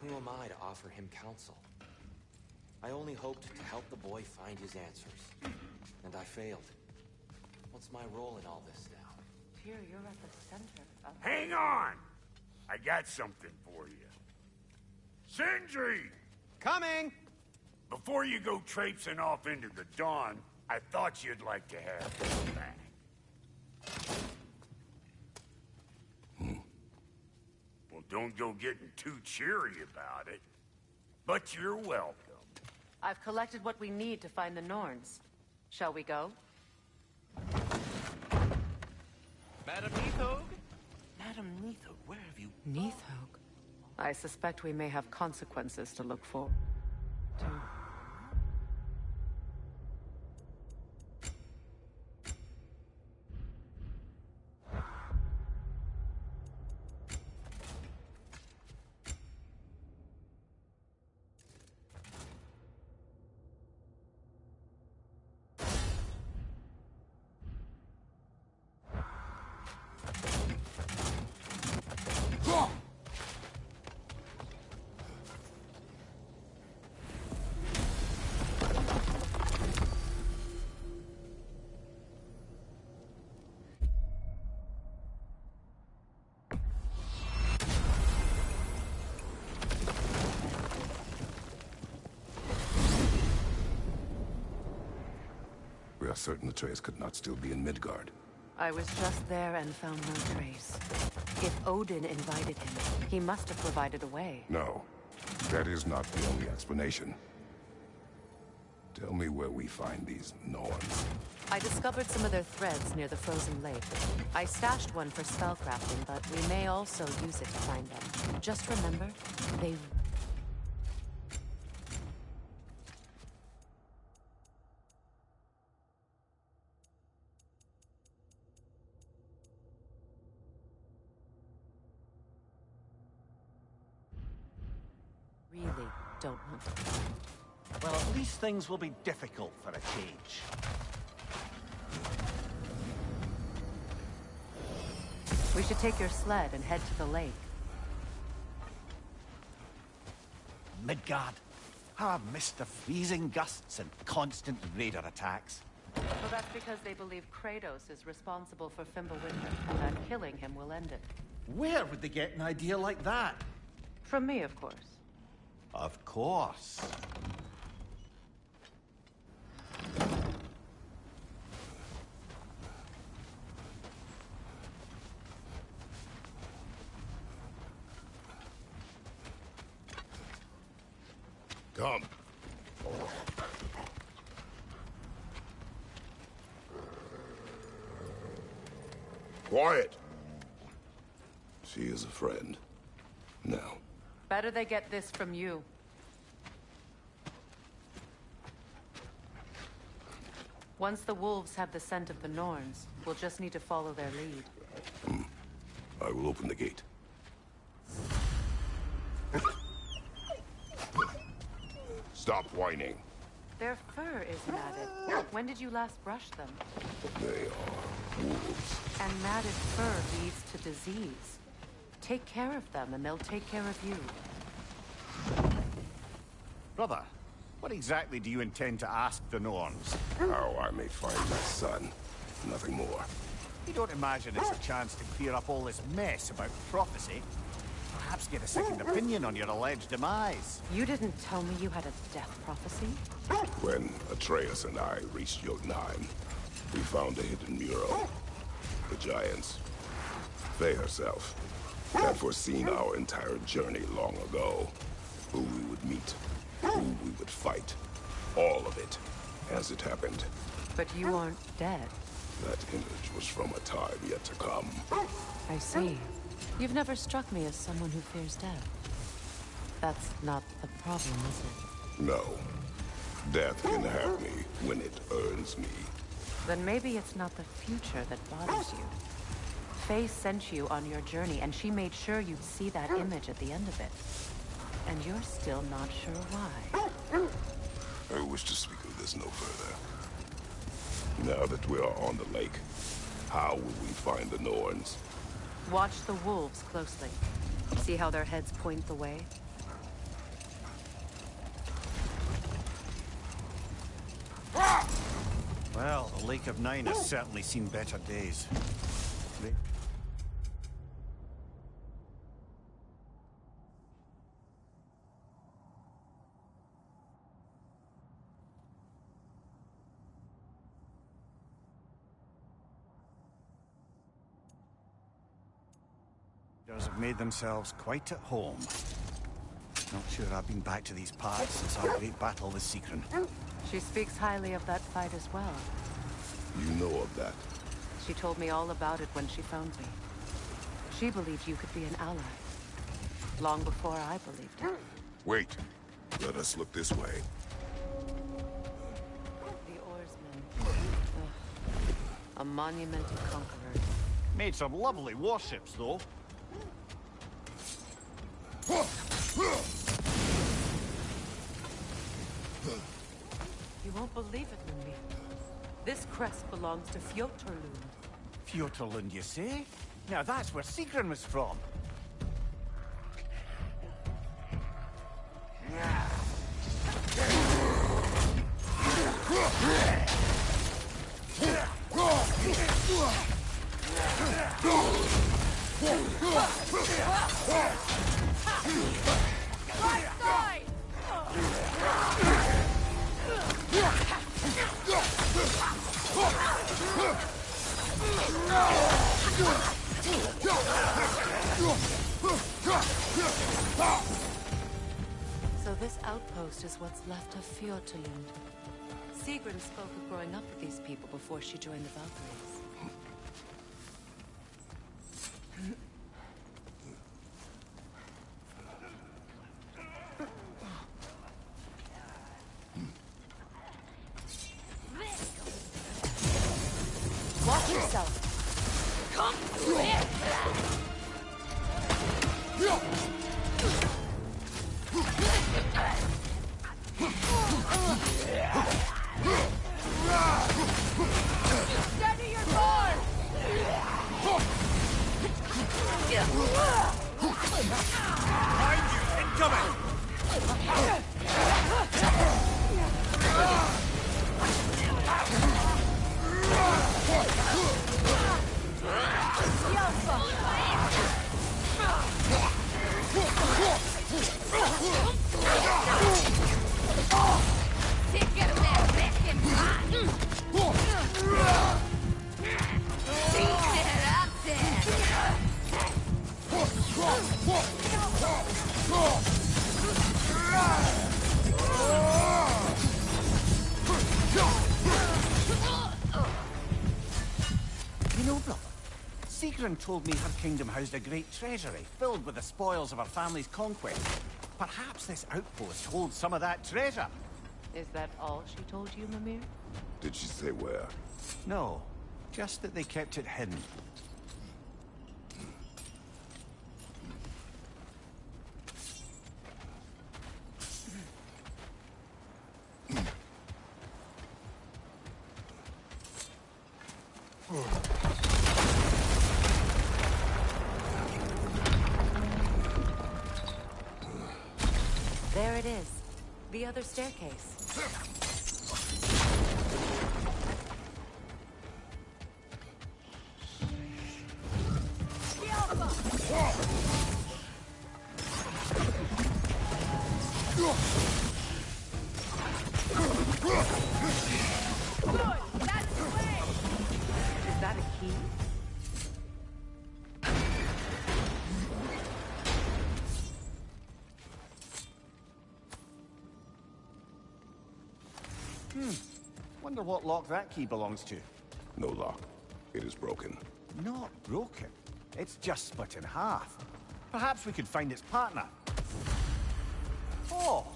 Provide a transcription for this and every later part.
Who am I to offer him counsel? I only hoped to help the boy find his answers. And I failed. What's my role in all this now? Tyr, you're at the center of... Hang on! I got something for you. Sindri! Coming! Before you go traipsing off into the dawn, I thought you'd like to have this back. Well, don't go getting too cheery about it. But you're welcome. I've collected what we need to find the Norns. Shall we go? Madam Neathog? Madam Neathog, where have you... Neathog? I suspect we may have consequences to look forward to. We are certain Atreus could not still be in Midgard. I was just there and found no trace. If Odin invited him, he must have provided a way. No, that is not the only explanation. Tell me where we find these Norns. I discovered some of their threads near the frozen lake. I stashed one for spellcrafting, but we may also use it to find them. Just remember, they... really don't want to. Well, at least things will be difficult for a change. We should take your sled and head to the lake. Midgard. How I've missed the freezing gusts and constant raider attacks. Well, that's because they believe Kratos is responsible for Fimbulwinter, and that killing him will end it. Where would they get an idea like that? From me, of course. Of course. Come. Quiet. She is a friend. Now. Better they get this from you. Once the wolves have the scent of the Norns, we'll just need to follow their lead. I will open the gate. Stop whining. Their fur is matted. When did you last brush them? They are wolves. And matted fur leads to disease. Take care of them, and they'll take care of you. Brother, what exactly do you intend to ask the Norns? How I may find my son. Nothing more. You don't imagine it's a chance to clear up all this mess about prophecy? Perhaps get a second opinion on your alleged demise. You didn't tell me you had a death prophecy? When Atreus and I reached Jotunheim, we found a hidden mural. The giants, Faye herself, had foreseen our entire journey long ago. Who we would meet, who we would fight. All of it, as it happened. But you aren't dead. That image was from a time yet to come. I see. You've never struck me as someone who fears death. That's not the problem, is it? No. Death can have me when it earns me. Then maybe it's not the future that bothers you. Faye sent you on your journey, and she made sure you'd see that image at the end of it. And you're still not sure why. I wish to speak of this no further. Now that we are on the lake, how will we find the Norns? Watch the wolves closely. See how their heads point the way? Well, the Lake of Nine has certainly seen better days. Have made themselves quite at home. Not sure I've been back to these parts since our great battle with Sigrun. She speaks highly of that fight as well. You know of that? She told me all about it when she found me. She believed you could be an ally. Long before I believed it. Wait. Let us look this way. The oarsmen. Ugh. A monument of conquerors. Made some lovely warships, though. You won't believe it, Mimi. This crest belongs to Fjotorlund. Fjotorlund, you say? Now that's where Sigrun was from. So this outpost is what's left of Fjotorlund. Sigrun spoke of growing up with these people before she joined the Valkyries. Watch yourself! Come here! Steady your guard! Behind you! Incoming! You know, brother, Sigrun told me her kingdom housed a great treasury filled with the spoils of her family's conquest. Perhaps this outpost holds some of that treasure. Is that all she told you, Mimir? Did she say where? No, just that they kept it hidden. There it is. The other staircase. Is that a key? Wonder what lock that key belongs to. No lock. It is broken. Not broken. It's just split in half. Perhaps we could find its partner. Oh,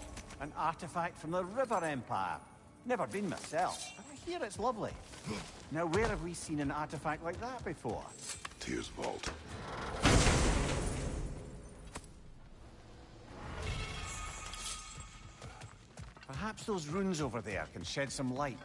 an artifact from the River Empire. Never been myself, but I hear it's lovely. Now, where have we seen an artifact like that before? Tyr's vault. Perhaps those runes over there can shed some light.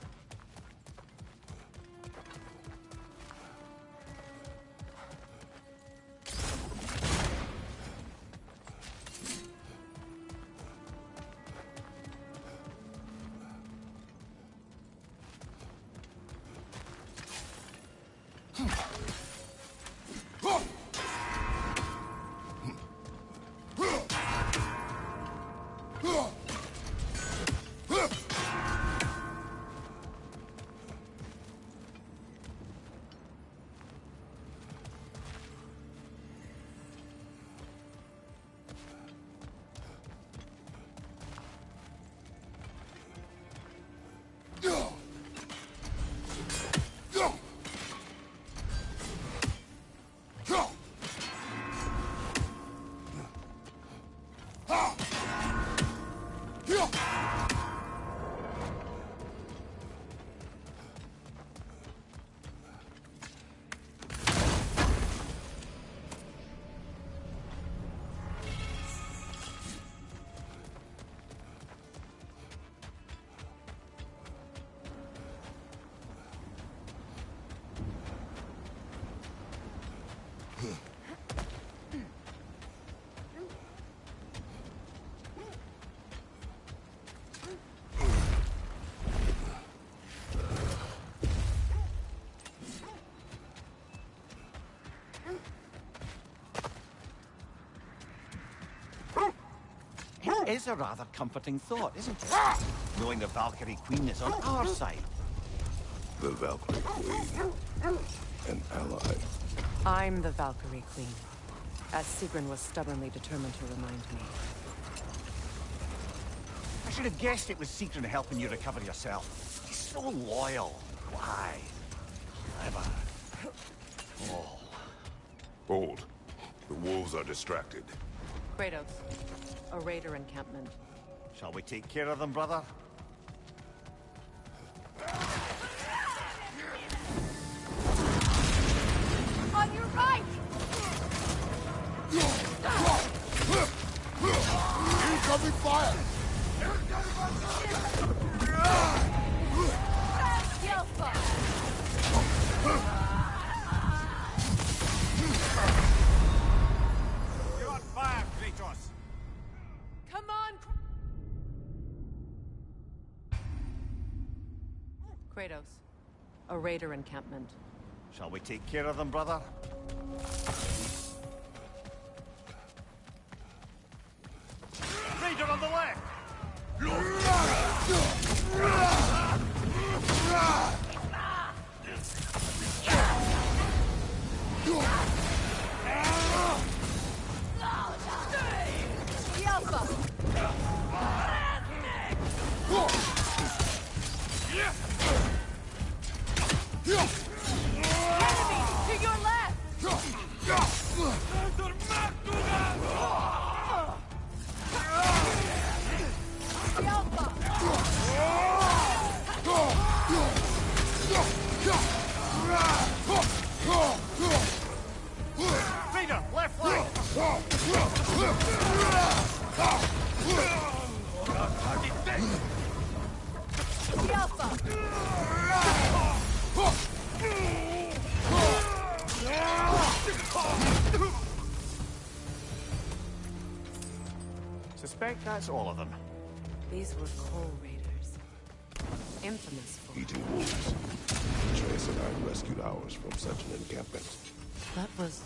It is a rather comforting thought, isn't it? Knowing the Valkyrie Queen is on our side. The Valkyrie Queen. An ally. I'm the Valkyrie Queen, as Sigrun was stubbornly determined to remind me. I should have guessed it was Sigrun helping you recover yourself. He's so loyal. Why? Clever. Oh. Hold. The wolves are distracted. Kratos, a raider encampment. Shall we take care of them, brother? On your right! Incoming fire! You're on fire, Kratos! Come on! Kratos, a raider encampment. Shall we take care of them, brother? Raider on the left! To your left! Raider, left flank! Suspect that's all of them. These were coal raiders. Infamous for... Eating wolves. Trace and I rescued ours from such an encampment. That was...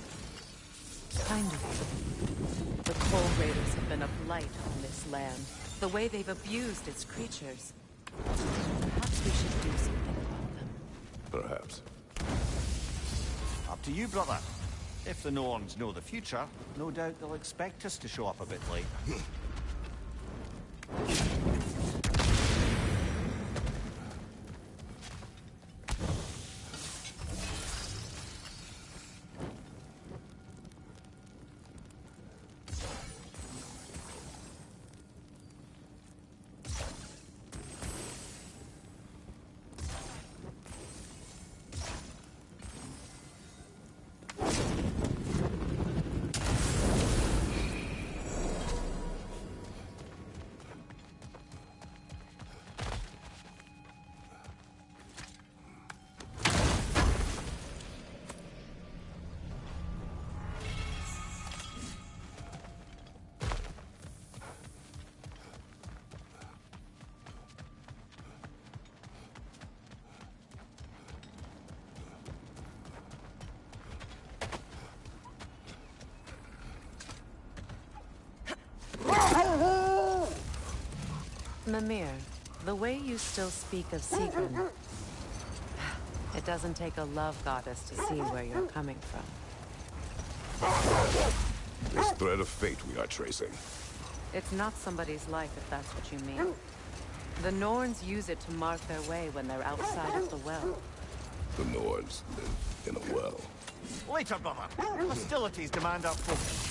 kind of... The coal raiders have been a blight on this land. The way they've abused its creatures. Perhaps we should do something about them. Perhaps. Up to you, brother. If the Norns know the future, no doubt they'll expect us to show up a bit late. Mimir, the way you still speak of Sigrun, it doesn't take a love goddess to see where you're coming from. This thread of fate we are tracing. It's not somebody's life, if that's what you mean. The Norns use it to mark their way when they're outside of the well. The Norns live in a well. Later, brother. Hostilities demand our focus.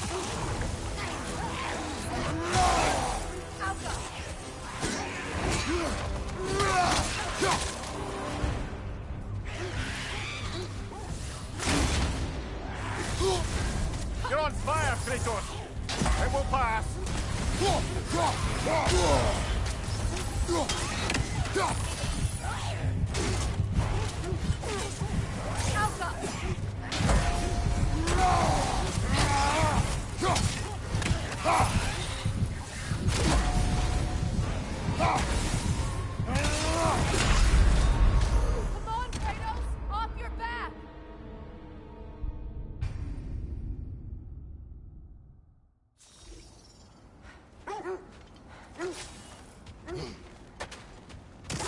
It will pass. Come on, Kratos! Off your back!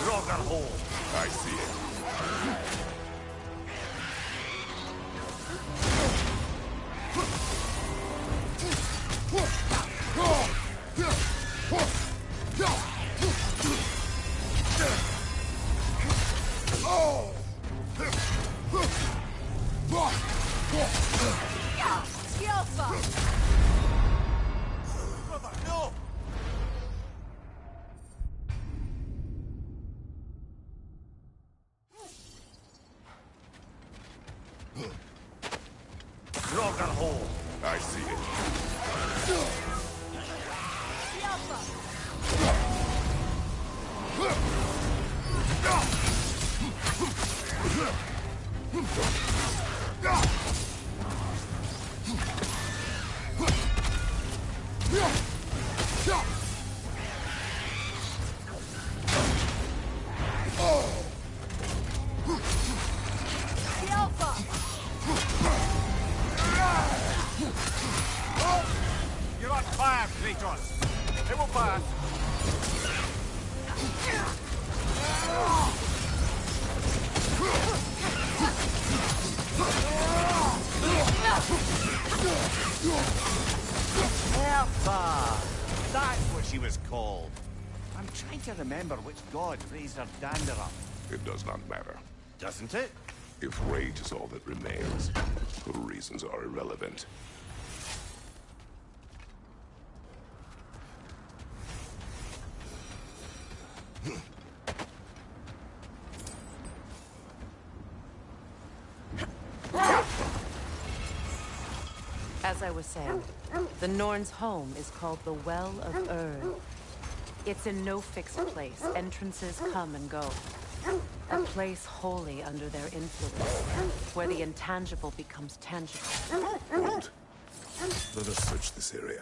Ragnarok. I see it. Brother, no! Ragnarok. I see it. You're on fire, Kratos. It will pass. Sparta! That's what she was called. I'm trying to remember which god raised her dander up. It does not matter. Doesn't it? If rage is all that remains, the reasons are irrelevant. As I was saying, the Norns' home is called the Well of Ur. It's in no fixed place. Entrances come and go. A place wholly under their influence, where the intangible becomes tangible. Good. Let us search this area.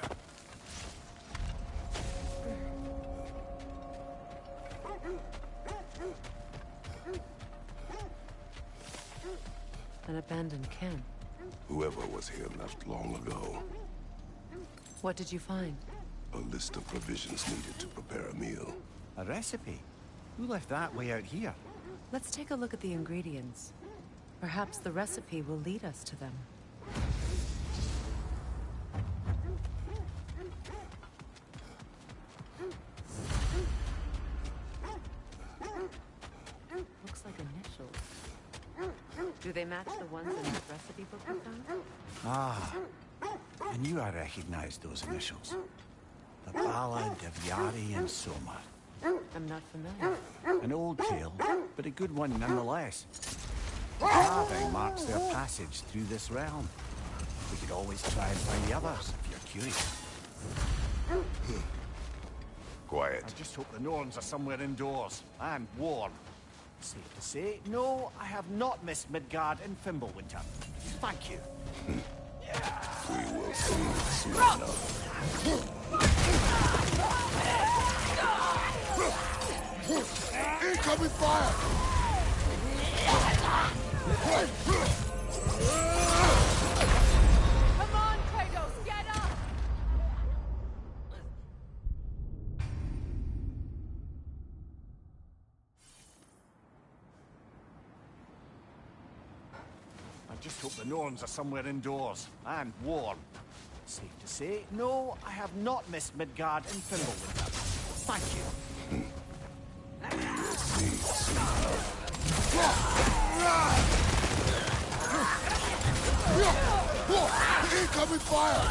An abandoned camp. Whoever was here left long ago. What did you find? A list of provisions needed to prepare a meal. A recipe? Who left that way out here? Let's take a look at the ingredients. Perhaps the recipe will lead us to them. Looks like initials. Do they match the ones in that recipe book we found? Ah, I knew I recognized those initials. The Ballad of Yari and Soma. I'm not familiar. An old tale, but a good one nonetheless. The carving marks their passage through this realm. We could always try and find the others, if you're curious. Quiet. I just hope the Norns are somewhere indoors, and warm. Safe to say, no, I have not missed Midgard and Fimbulwinter. Thank you. We will see soon enough. Incoming fire! Come on, Kratos, get up! I just hope the Norns are somewhere indoors, and warm. Safe to say, no, I have not missed Midgard and Fimbulwinter. Thank you. We'll see soon enough. Incoming fire!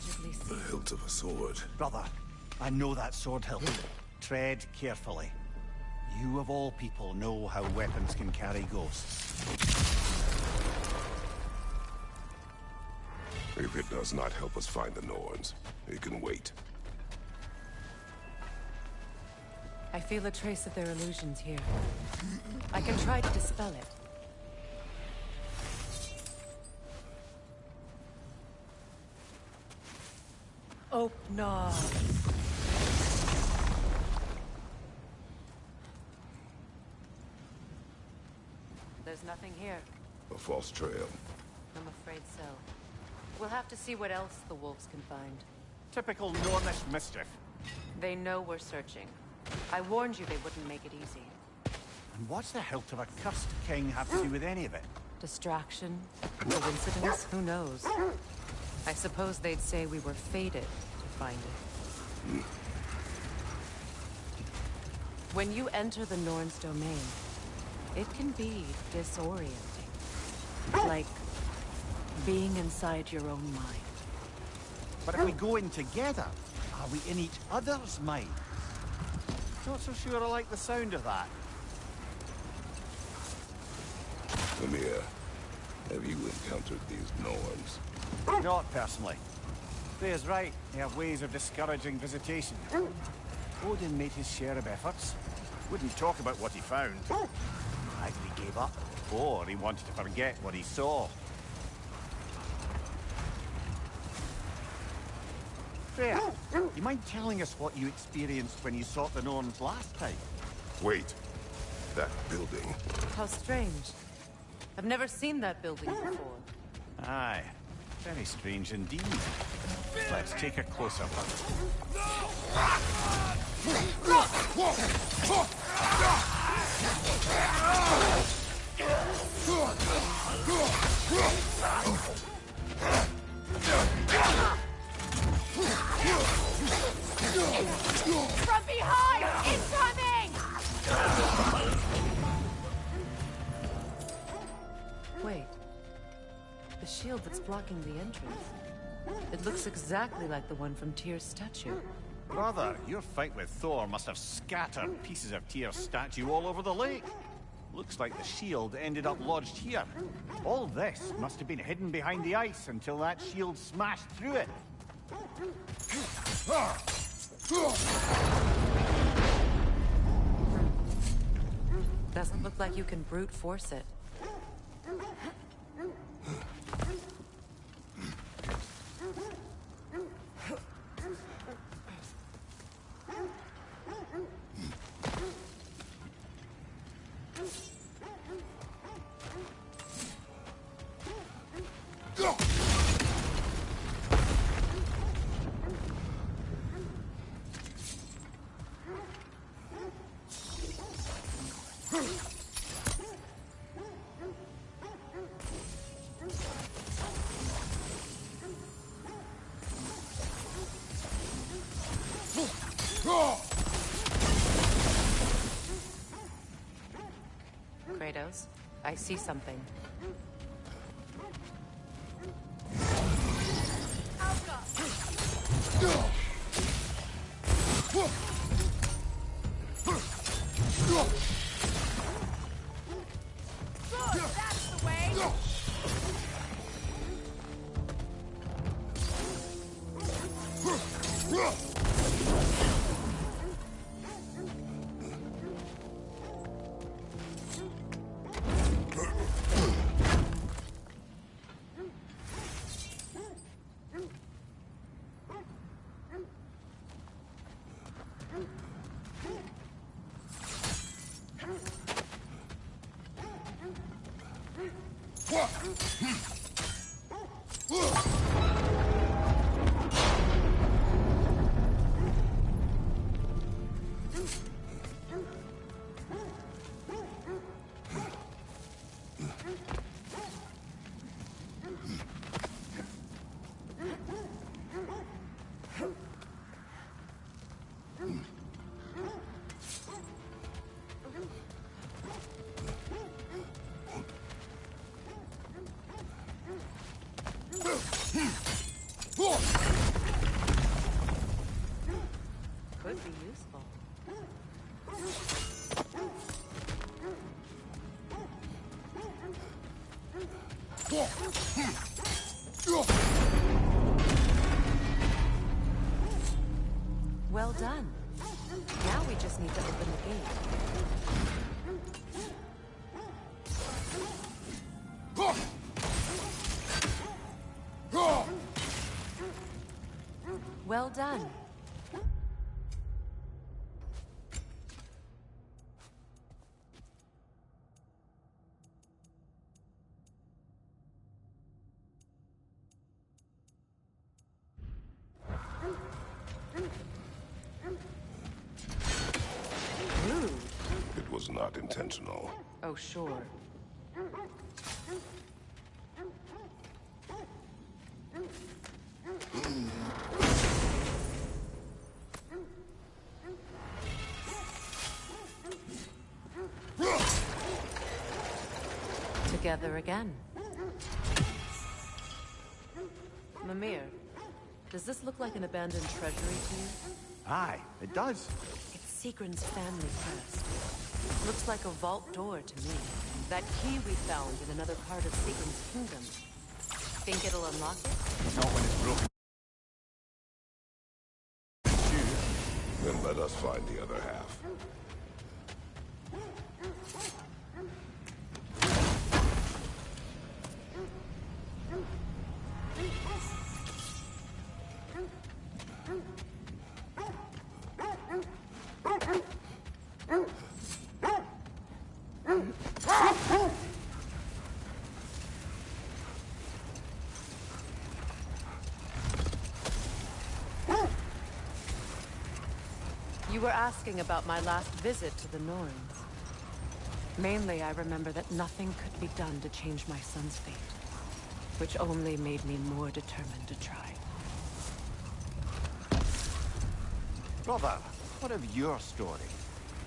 magically see. The hilt of a sword. Brother, I know that sword hilt. Tread carefully. You of all people know how weapons can carry ghosts. If it does not help us find the Norns, it can wait. I feel a trace of their illusions here. I can try to dispel it. Oh, no. There's nothing here. A false trail. I'm afraid so. We'll have to see what else the wolves can find. Typical Nornish mischief. They know we're searching. I warned you they wouldn't make it easy. And what's the hilt of a cursed king have to do with any of it? Distraction? Coincidence? Who knows? I suppose they'd say we were fated to find it. When you enter the Norn's domain, it can be disorienting. Like being inside your own mind. But if we go in together, are we in each other's mind? Not so sure I like the sound of that. Lemire, have you encountered these Norns? Not personally. Freya's right. They have ways of discouraging visitation. Odin made his share of efforts. Wouldn't talk about what he found. Either he gave up, or he wanted to forget what he saw. Freya, you mind telling us what you experienced when you sought the Norns last time? Wait. That building. How strange. I've never seen that building before. Aye. Very strange indeed. Let's take a closer look. From behind! Incoming! Wait. The shield that's blocking the entrance. It looks exactly like the one from Tyr's statue. Brother, your fight with Thor must have scattered pieces of Tyr's statue all over the lake. Looks like the shield ended up lodged here. All this must have been hidden behind the ice until that shield smashed through it. Doesn't look like you can brute force it. Kratos, I see something. That's the way! Well done. Now we just need to open the gate. Well done. Rude. It was not intentional. Oh, sure. Together again. Mimir, does this look like an abandoned treasury to you? Aye, it does. It's Sigrun's family crest. Looks like a vault door to me. That key we found in another part of Sigrun's kingdom. Think it'll unlock it? Not when it's broken. Then let us find the other half. You were asking about my last visit to the Norns. Mainly, I remember that nothing could be done to change my son's fate, which only made me more determined to try. Brother, what of your story?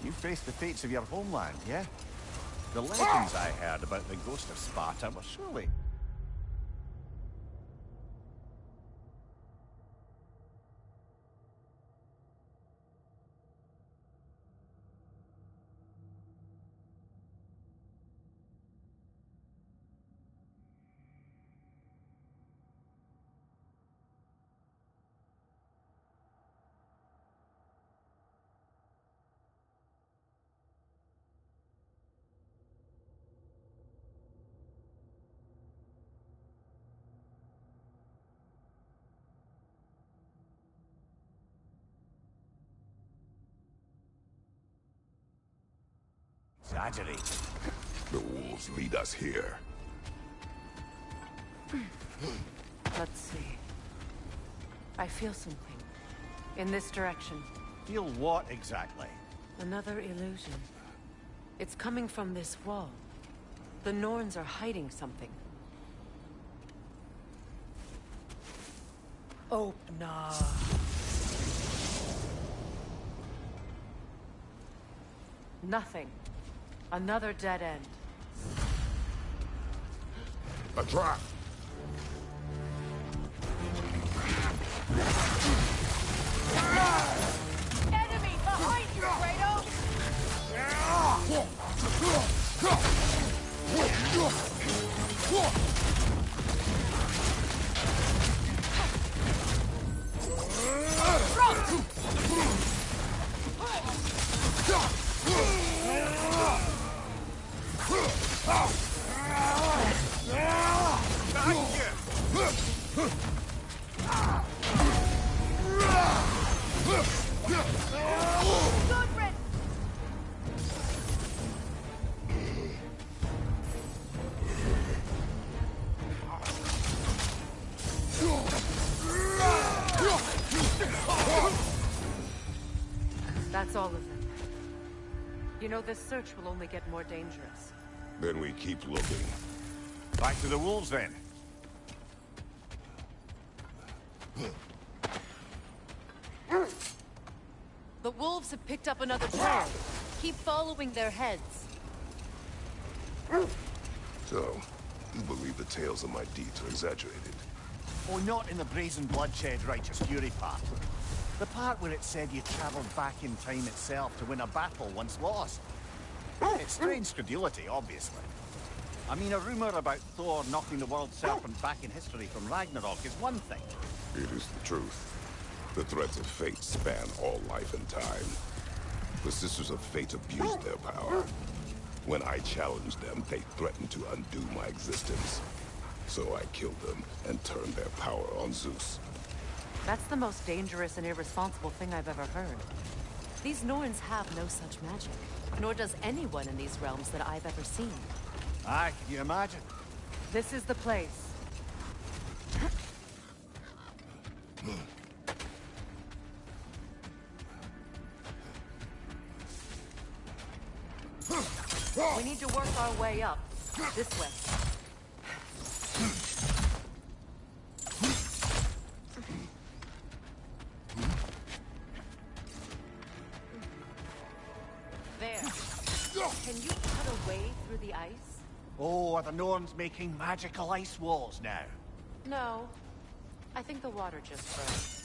You faced the fates of your homeland, yeah? The legends I heard about the ghost of Sparta were surely... exaggerated. The wolves lead us here. Let's see. I feel something. In this direction. Feel what exactly? Another illusion. It's coming from this wall. The Norns are hiding something. Oh, nah. Nothing. Another dead end. A trap! Enemy behind you, Kratos! That's all of them. You know, this search will only get more dangerous. Then we keep looking. Back to the wolves, then. The wolves have picked up another trail. Keep following their heads. So, you believe the tales of my deeds are exaggerated? Oh, not in the brazen bloodshed righteous fury part. The part where it said you travelled back in time itself to win a battle once lost. It's strange credulity, obviously. I mean, a rumor about Thor knocking the world serpent back in history from Ragnarok is one thing. It is the truth. The threats of fate span all life and time. The Sisters of Fate abused their power. When I challenged them, they threatened to undo my existence. So I killed them and turned their power on Zeus. That's the most dangerous and irresponsible thing I've ever heard. These Norns have no such magic, nor does anyone in these realms that I've ever seen. Aye, can you imagine? This is the place. We need to work our way up. This way. There. Can you cut a way through the ice? Oh, are the Norns making magical ice walls now? No. I think the water just froze.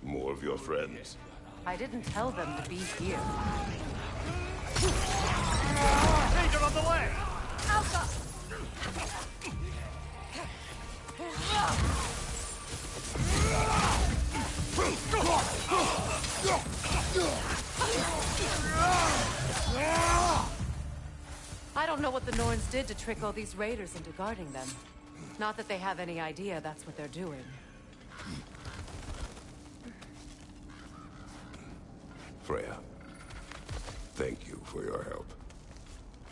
More of your friends. I didn't tell them to be here. Danger on the way! Alpha! I don't know what the Norns did to trick all these raiders into guarding them. Not that they have any idea that's what they're doing. Freya, thank you for your help.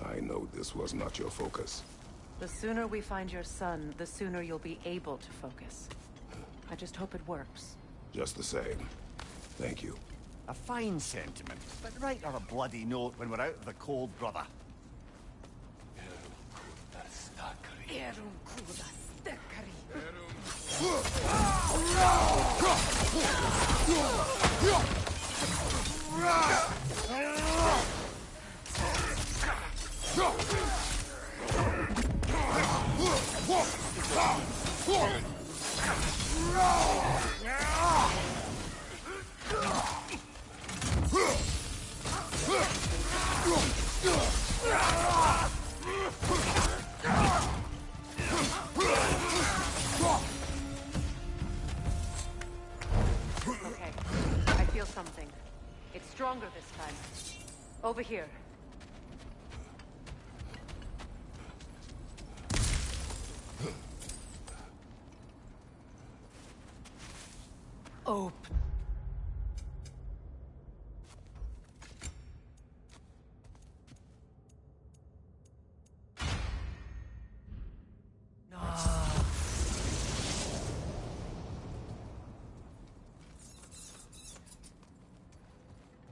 I know this was not your focus. The sooner we find your son, the sooner you'll be able to focus. I just hope it works. Just the same. Thank you. A fine sentiment, but write her a bloody note when we're out of the cold, brother. Okay, I feel something. It's stronger this time. Over here. Open.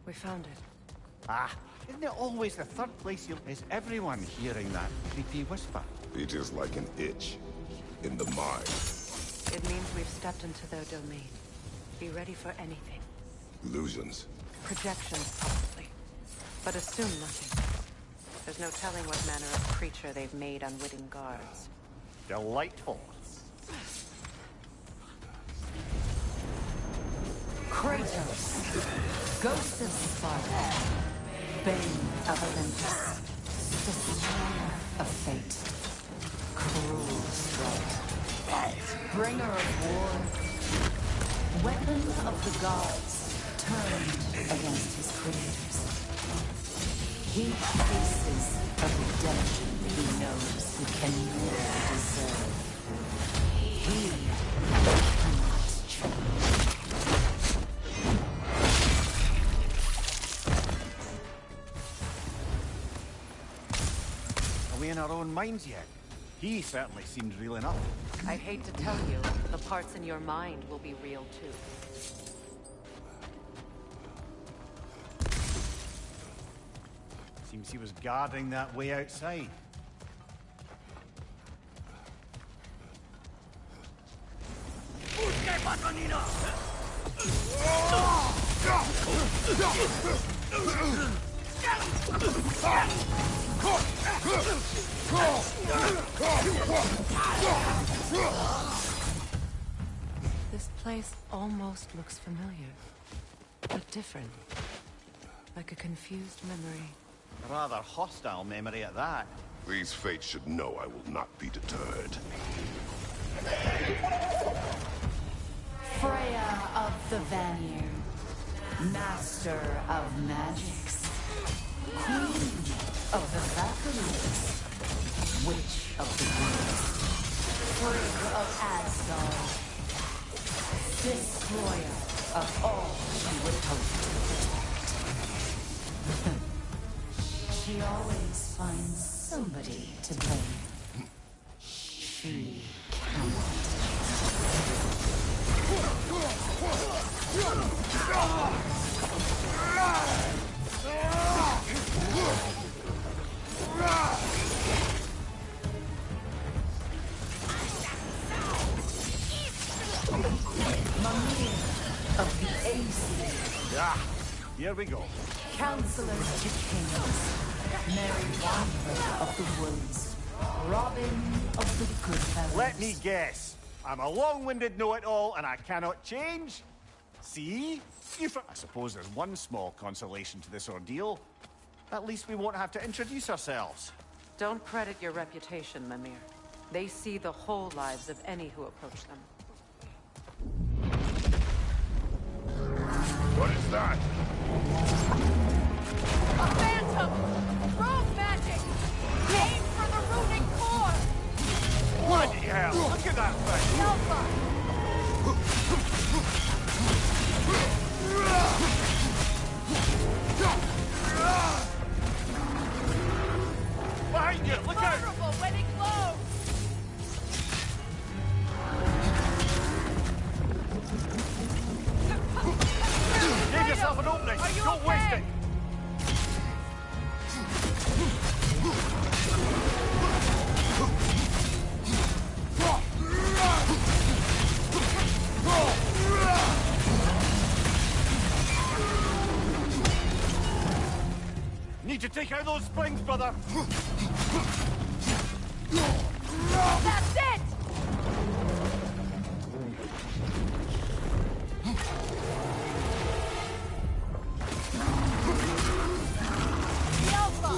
We found it. Ah, isn't it always the third place you'll... Is everyone hearing that creepy whisper? It is like an itch in the mind. It means we've stepped into their domain. Be ready for anything. Illusions. Projections, probably. But assume nothing. There's no telling what manner of creature they've made unwitting guards. Delightful. Kratos, Ghost of Sparta, Bane of Olympus, Destroyer of Fate, Cruel Strike, Bringer of War, Weapon of the Gods, turned against his creators. He faces a redemption he knows he can never deserve. He cannot change. Are we in our own minds yet? He certainly seemed real enough. I hate to tell you, the parts in your mind will be real too. Seems he was guarding that way outside. This place almost looks familiar, but different. Like a confused memory. A rather hostile memory at that. These fates should know I will not be deterred. Freya of the Vanir, Master of Magics, Queen of the Valkyries, Witch of the Woods, Frigg of Asgard, Destroyer of all she would hope to protect. She always finds somebody to blame. She cannot. Of the AC. Ah, here we go. Counselors to kings. Mary Wanderer of the woods. Robin of the Goodfellas. Let me guess. I'm a long-winded know-it-all and I cannot change? See? I suppose there's one small consolation to this ordeal. At least we won't have to introduce ourselves. Don't credit your reputation, Mimir. They see the whole lives of any who approach them. What is that? A phantom! Rogue magic! Aim for the runic core! Bloody hell! Look at that thing! Alpha! Behind you! Look out! Vulnerable when it glows! Give yourself an opening! Are you Don't waste okay? it! Need to take out those springs, brother! That's it! The Alpha!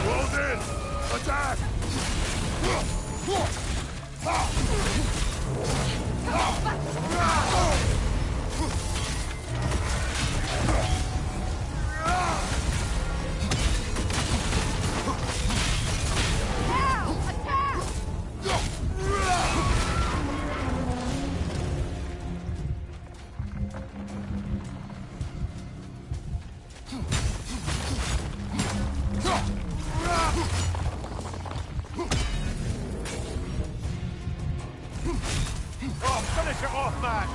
Close in! Attack! Now! Attack! Oh, finish it off, man!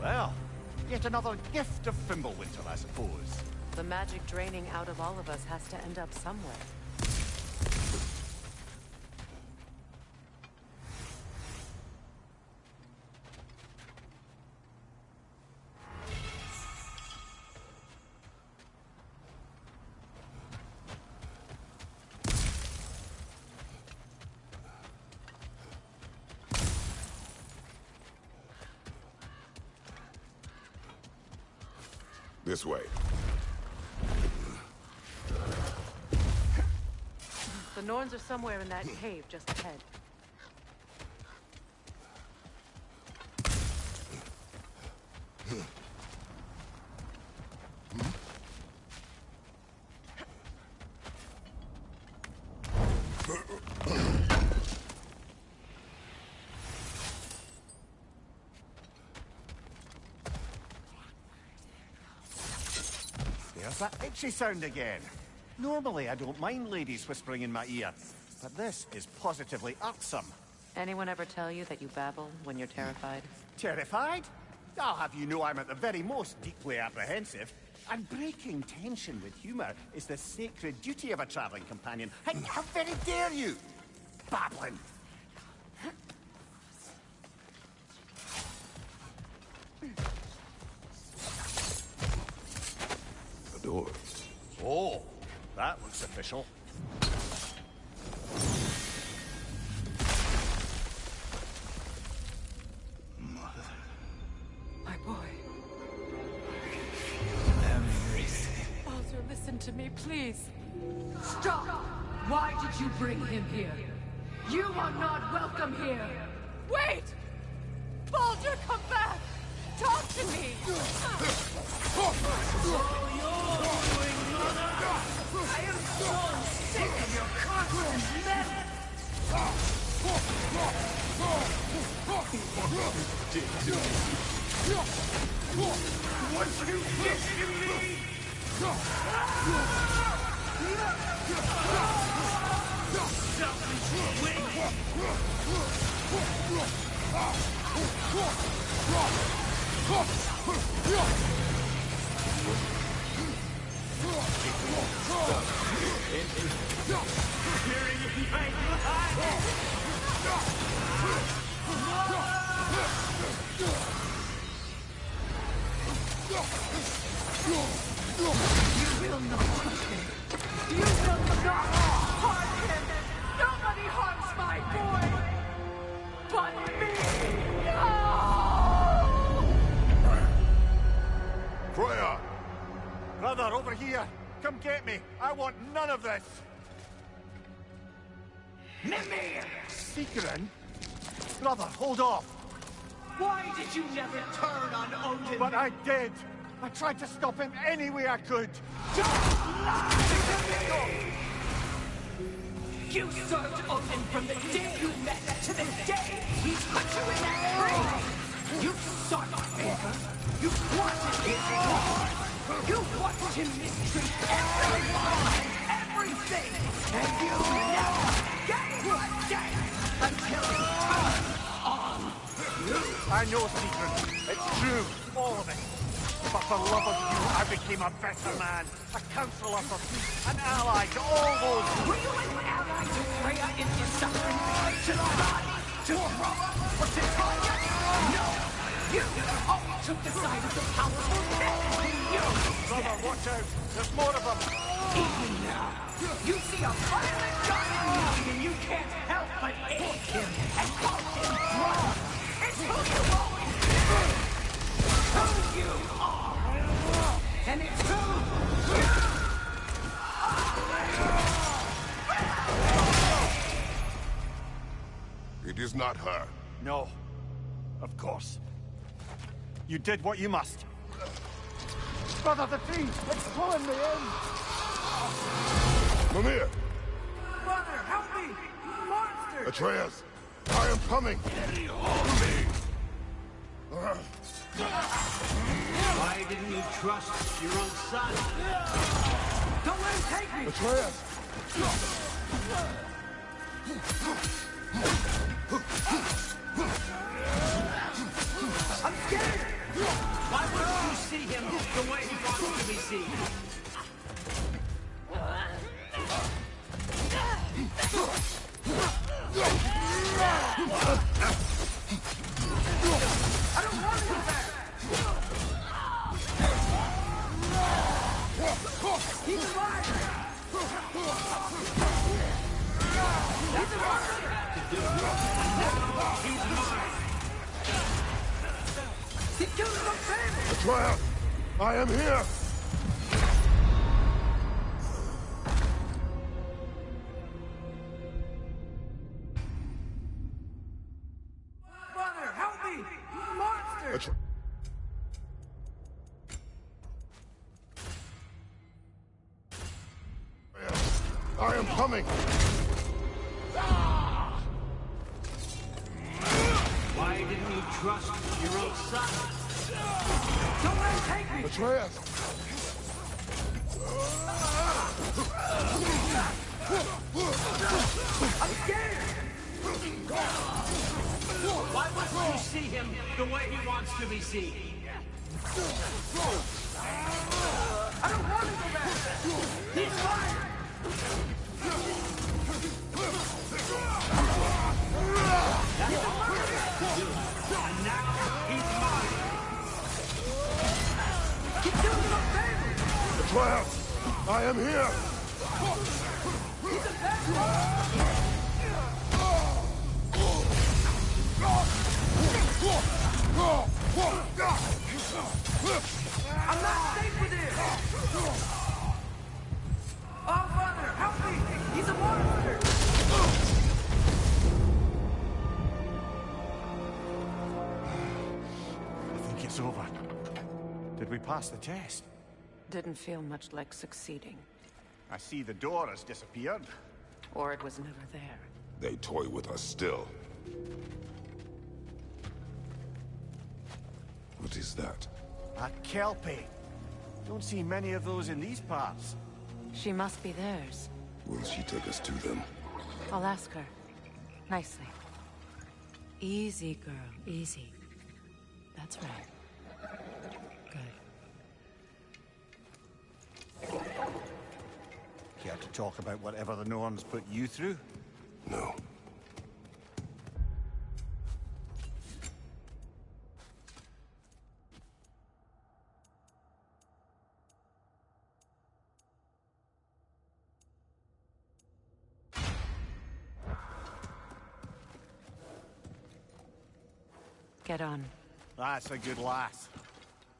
Well, yet another gift of Fimbulwinter, I suppose. The magic draining out of all of us has to end up somewhere. This way. The Norns are somewhere in that cave just ahead. There's that itchy sound again. Normally, I don't mind ladies whispering in my ear, but this is positively irksome. Anyone ever tell you that you babble when you're terrified? Terrified? I'll have you know I'm at the very most deeply apprehensive. And breaking tension with humor is the sacred duty of a traveling companion. How very dare you! Babbling! The door. Oh, that looks official. My boy. Baldur, listen to me, please. Stop! Why did you bring him here? You are not welcome here! Wait! Baldur, come back! Talk to me! I am so sick of your constant meddling! What you did to me! You will not touch him! You will not harm him! Nobody harms my boy! But me! No! Freya! Brother, over here! Come get me! I want none of this! Mimir! Seekerin? Brother, hold off! Why did you never turn on Odin? But I did! I tried to stop him any way I could! Don't lie to me! You served Odin from the day you met to the day he put you in that tree! You sought favor! You wanted his reward! You watched him mistreat everyone and everything! And you never gave a damn until it turned on you! I know, Seekerin. It's true. All of it. But for love of you, I became a better man. A counselor for peace. An ally to all those who... Were you an ally to Freya in your suffering? To Rani? To Roma? Or to Tanya? No! You always took the side of the powerful men! You! Brother, watch out. There's more of them. Even now, you see a violent giant moving and you can't help but aid him and call him wrong! It's who you always been! Who you are! And it's who you are! It is not her. No. Of course. You did what you must. Brother, the tree! It's pulling me in! Mimir! Brother, help me! Monster! Atreus! I am coming! Why didn't you trust your own son? Don't let him take me! Atreus! I'm scared! Why wouldn't you see him the way he wants to be seen? I don't want him back! He's alive! He's alive! He's mine. He killed his own family! Atreus! I am here! Brother, help me! Monster! I am coming! Why didn't you trust your own son? Don't let him take me! Atreus! I'm scared! Why wouldn't you see him the way he wants to be seen? I don't want to go back! He's fine! That's all. And now he's mine! Keep doing him a favor! Atreus! I am here! He's a bad boy! I'm not safe with him! Oh, Father, help me! He's a monster! I think it's over. Did we pass the test? Didn't feel much like succeeding. I see the door has disappeared. Or it was never there. They toy with us still. What is that? A kelpie. Don't see many of those in these parts. She must be theirs. Will she take us to them? I'll ask her. Nicely. Easy, girl. Easy. That's right. Good. Care to talk about whatever the Norns put you through? No. Get on. That's a good lass.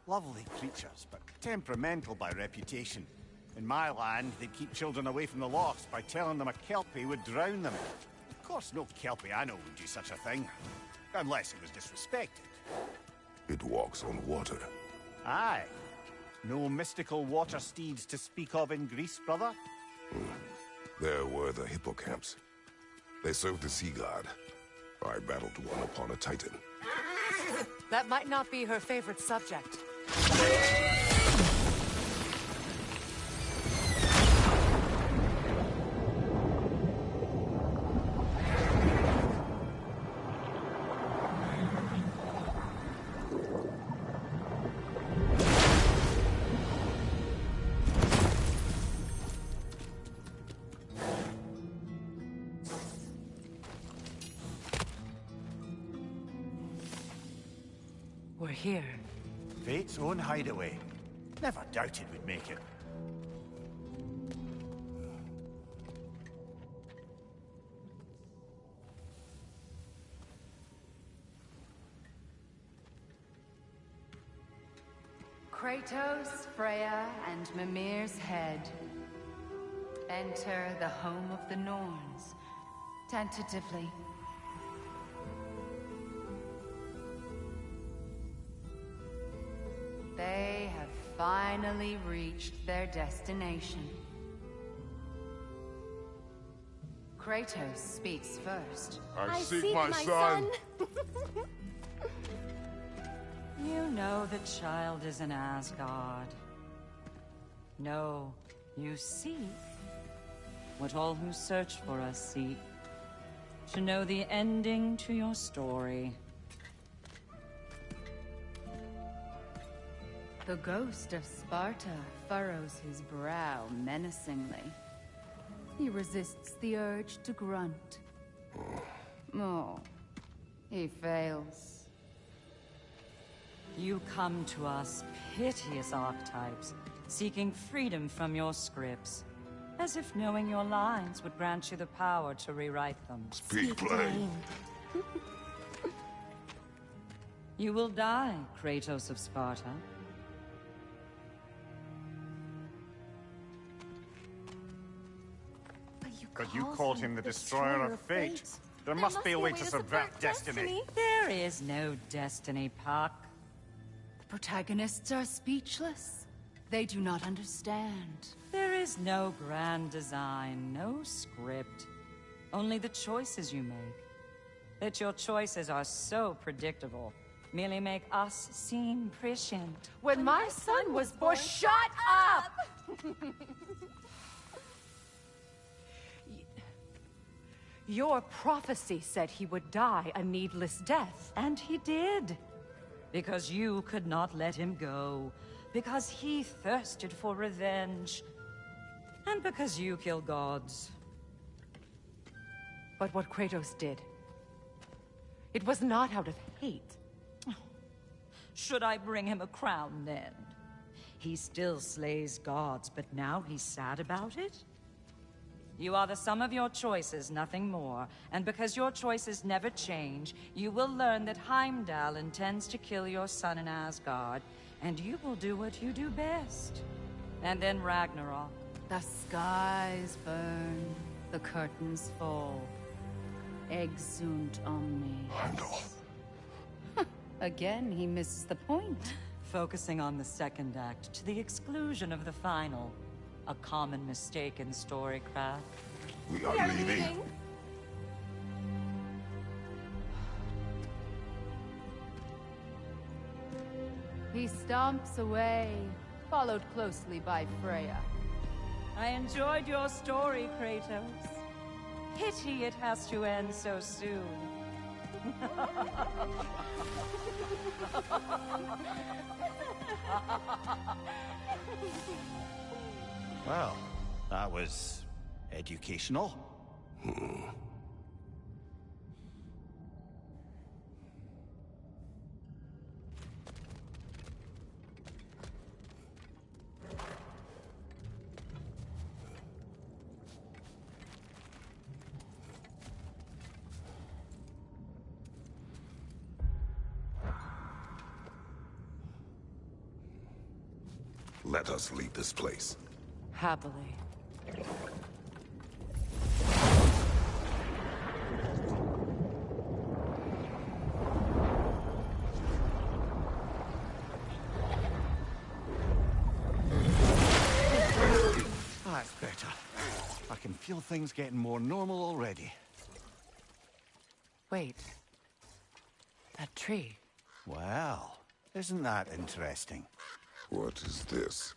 Lovely creatures, but temperamental by reputation. In my land, they keep children away from the lochs by telling them a kelpie would drown them. Of course, no kelpie I know would do such a thing. Unless it was disrespected. It walks on water. Aye. No mystical water steeds to speak of in Greece, brother? There were the hippocamps. They served the sea god. I battled one upon a titan. That might not be her favorite subject. We're here. Fate's own hideaway. Never doubted we'd make it. Kratos, Freya, and Mimir's head. Enter the home of the Norns. Tentatively. They have finally reached their destination. Kratos speaks first. I seek my son! You know the child is in Asgard. No, you seek what all who search for us seek. To know the ending to your story. The ghost of Sparta furrows his brow menacingly. He resists the urge to grunt. Oh, he fails. You come to us, piteous archetypes, seeking freedom from your scripts. As if knowing your lines would grant you the power to rewrite them. Speak plain. You will die, Kratos of Sparta. But you called him the destroyer of fate. There must be a way to subvert destiny. There is no destiny, Puck. The protagonists are speechless. They do not understand. There is no grand design, no script. Only the choices you make. That your choices are so predictable merely make us seem prescient. When my son was born, shut up! Your prophecy said he would die a needless death. And he did. Because you could not let him go. Because he thirsted for revenge. And because you kill gods. But what Kratos did, it was not out of hate. Should I bring him a crown then? He still slays gods, but now he's sad about it? You are the sum of your choices, nothing more. And because your choices never change, you will learn that Heimdall intends to kill your son in Asgard, and you will do what you do best. And then Ragnarok. The skies burn, the curtains fall. Exunt omni. Heimdall. Again, he misses the point. Focusing on the second act to the exclusion of the final. A common mistake in storycraft. We are leaving. He stomps away, followed closely by Freya. I enjoyed your story, Kratos. Pity it has to end so soon. Well, that was educational. Let us leave this place. Happily. That's better. I can feel things getting more normal already. Wait. That tree. Well, isn't that interesting? What is this?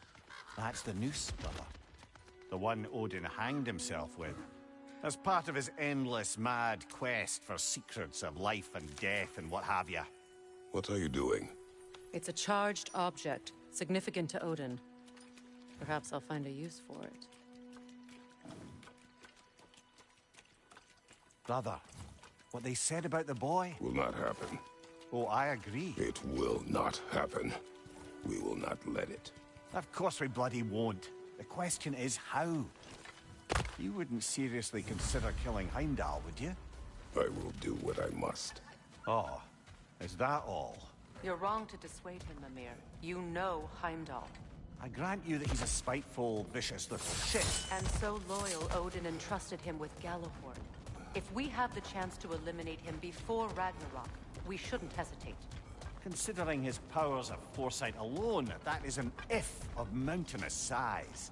That's the noose, brother. The one Odin hanged himself with. As part of his endless, mad quest for secrets of life and death and what have you. What are you doing? It's a charged object, significant to Odin. Perhaps I'll find a use for it. Brother, what they said about the boy? Will not happen. Oh, I agree. It will not happen. We will not let it. Of course we bloody won't. The question is how. You wouldn't seriously consider killing Heimdall, would you? I will do what I must. Oh, is that all? You're wrong to dissuade him, Mimir. You know Heimdall. I grant you that he's a spiteful, vicious little shit. And so loyal, Odin entrusted him with Gjallarhorn. If we have the chance to eliminate him before Ragnarok, we shouldn't hesitate. Considering his powers of foresight alone, that is an if of mountainous size.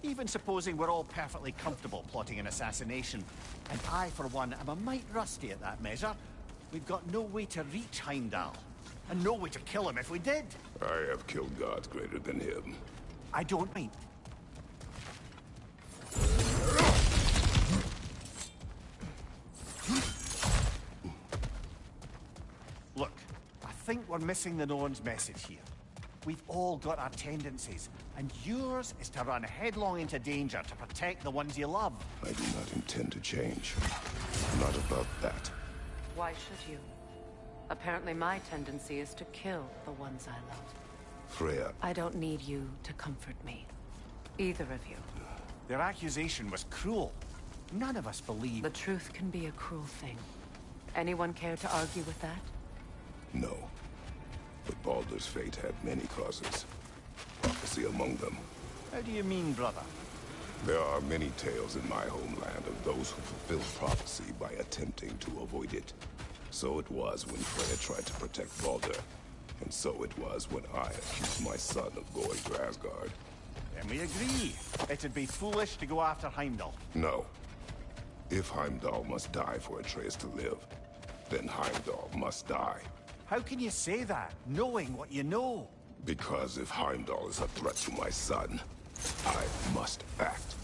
Even supposing we're all perfectly comfortable plotting an assassination, and I, for one, am a mite rusty at that measure, we've got no way to reach Heimdall, and no way to kill him if we did. I have killed gods greater than him. I don't mind. Look, I think we're missing the Norn's message here. We've all got our tendencies, and yours is to run headlong into danger to protect the ones you love. I do not intend to change. Not about that. Why should you? Apparently my tendency is to kill the ones I love. Freya. I don't need you to comfort me. Either of you. Their accusation was cruel. None of us believe... The truth can be a cruel thing. Anyone care to argue with that? No. But Baldur's fate had many causes. Prophecy among them. How do you mean, brother? There are many tales in my homeland of those who fulfilled prophecy by attempting to avoid it. So it was when Freya tried to protect Baldur. And so it was when I accused my son of going to Asgard. Then we agree. It'd be foolish to go after Heimdall. No. If Heimdall must die for Atreus to live, then Heimdall must die. How can you say that, knowing what you know? Because if Heimdall is a threat to my son, I must act.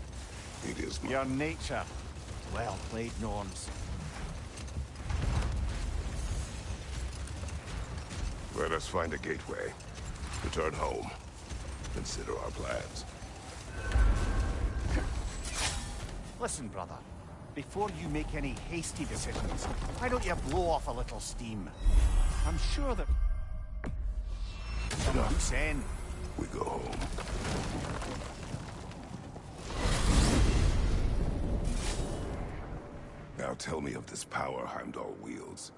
It is my... Your nature. Well played, Norns. Let us find a gateway. Return home. Consider our plans. Listen, brother. Before you make any hasty decisions, why don't you blow off a little steam? I'm sure that... Enough. Loose end. We go home. Now tell me of this power Heimdall wields.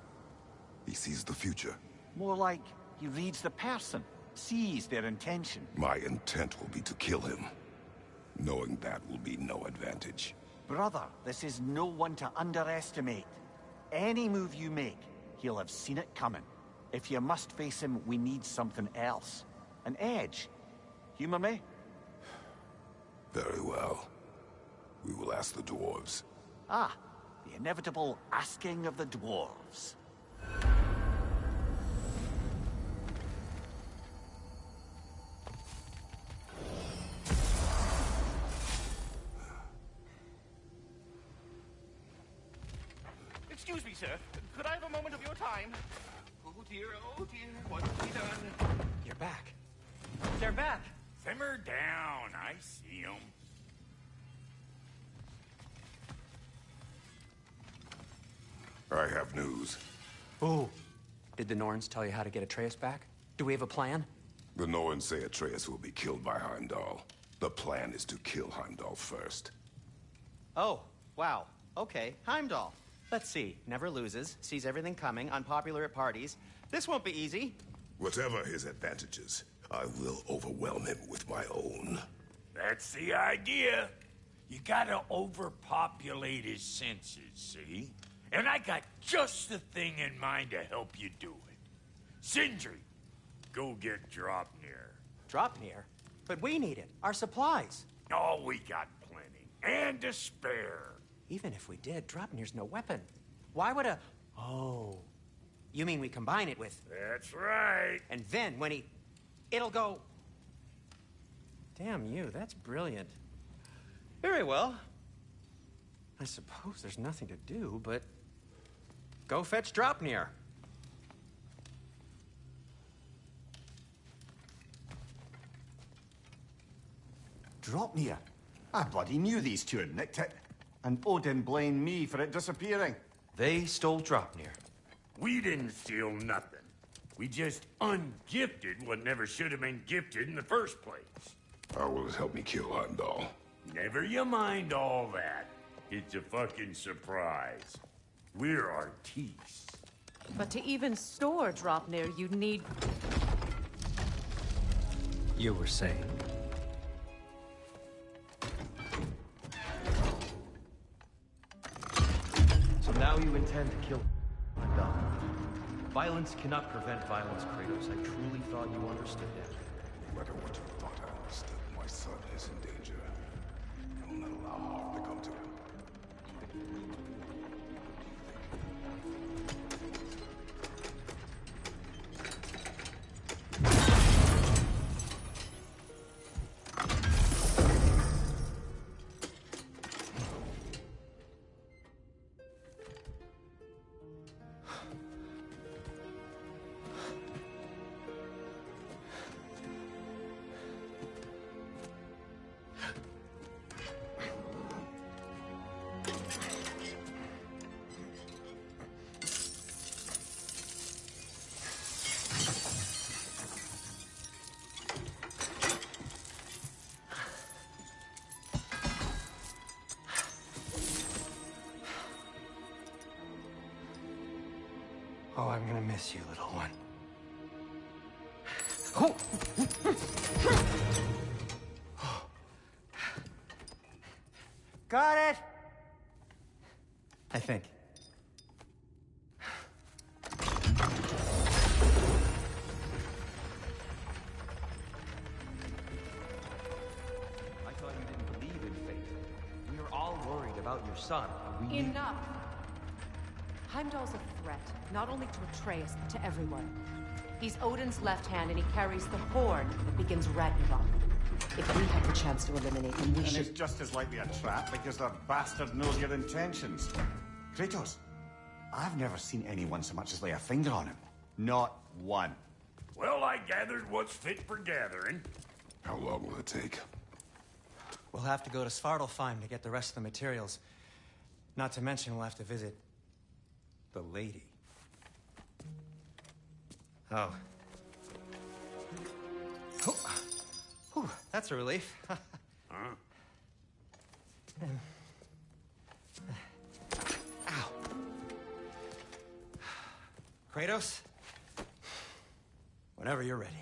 He sees the future. More like he reads the person, sees their intention. My intent will be to kill him. Knowing that will be no advantage. Brother, this is no one to underestimate. Any move you make, he'll have seen it coming. If you must face him, we need something else. An edge. Humor me? Very well. We will ask the dwarves. Ah, the inevitable asking of the dwarves. Excuse me, sir. Could I have a moment of your time? Oh dear, what have we done? You're back. They're back. Simmer down. I see them. I have news. Ooh. Did the Norns tell you how to get Atreus back? Do we have a plan? The Norns say Atreus will be killed by Heimdall. The plan is to kill Heimdall first. Oh, wow. Okay, Heimdall. Let's see. Never loses, sees everything coming, unpopular at parties. This won't be easy. Whatever his advantages, I will overwhelm him with my own. That's the idea. You gotta overpopulate his senses, see? And I got just the thing in mind to help you do it. Sindri, go get Draupnir. Draupnir? But we need it. Our supplies. Oh, we got plenty. And to spare. Even if we did, Draupnir's no weapon. Why would a... Oh. You mean we combine it with... That's right. And then when he... It'll go... Damn you, that's brilliant. Very well. I suppose there's nothing to do, but... Go fetch Draupnir. Draupnir? I bloody knew these two had nicked it. And Odin blamed me for it disappearing. They stole Draupnir. We didn't steal nothing. We just ungifted what never should have been gifted in the first place. How will it help me kill Heimdall? Never you mind all that. It's a fucking surprise. We're artistes. But to even store Draupnir, you'd need... You were saying? So now you intend to kill Heimdall. Violence cannot prevent violence, Kratos. I truly thought you understood that. No matter what you thought I understood, my son is in danger. I will not allow harm to come to him. Oh, I'm gonna miss you, little one. Got it! I think. son. We need... Enough! Heimdall's a threat, not only to Atreus, but to everyone. He's Odin's left hand, and he carries the horn that begins Ragnarok. If we have the chance to eliminate him, we should... And it's just as likely a trap because that bastard knows your intentions. Kratos, I've never seen anyone so much as lay a finger on him. Not one. Well, I gathered what's fit for gathering. How long will it take? We'll have to go to Svartalfheim to get the rest of the materials. Not to mention we'll have to visit... the lady. Oh. Oh. Whew, that's a relief. Huh? Ow. Kratos? Whenever you're ready.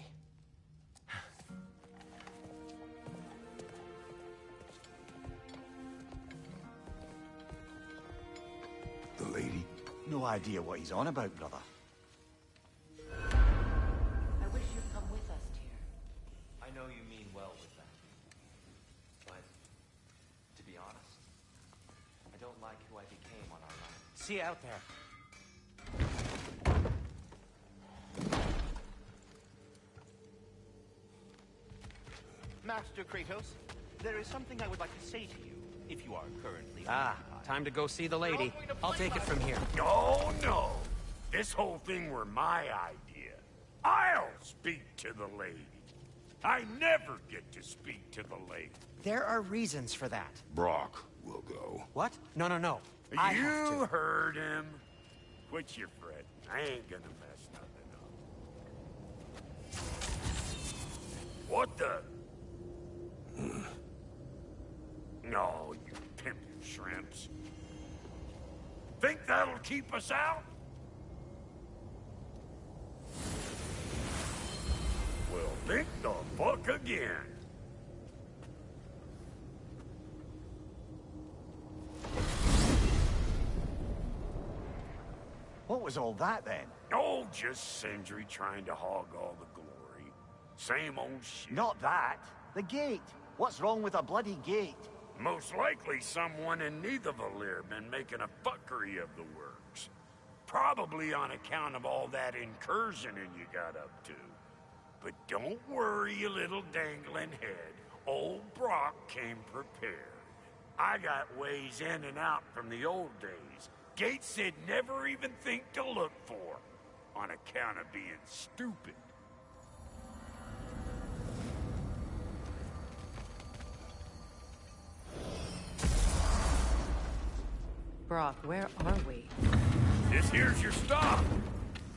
The lady? No idea what he's on about, brother. I wish you'd come with us, Tyr. I know you mean well with that. But, to be honest, I don't like who I became on our line. See you out there. Master Kratos, there is something I would like to say to you, if you are currently... Time to go see the lady. I'll take it from here. No, no. This whole thing were my idea. I'll speak to the lady. I never get to speak to the lady. There are reasons for that. Brock will go. What? No, no, no. I have You to. heard him. Quit your fretting. I ain't gonna mess nothing up. What the? No, you pimpin' shrimps. Think that'll keep us out? Well, think the fuck again. What was all that, then? Oh, just Sindri trying to hog all the glory. Same old shit. Not that. The gate. What's wrong with a bloody gate? Most likely someone in Nidavellir been making a fuckery of the works. Probably on account of all that incursioning you got up to. But don't worry, you little dangling head. Old Brock came prepared. I got ways in and out from the old days. Gates said never even think to look for, on account of being stupid. Brock, where are we? This here's your stop.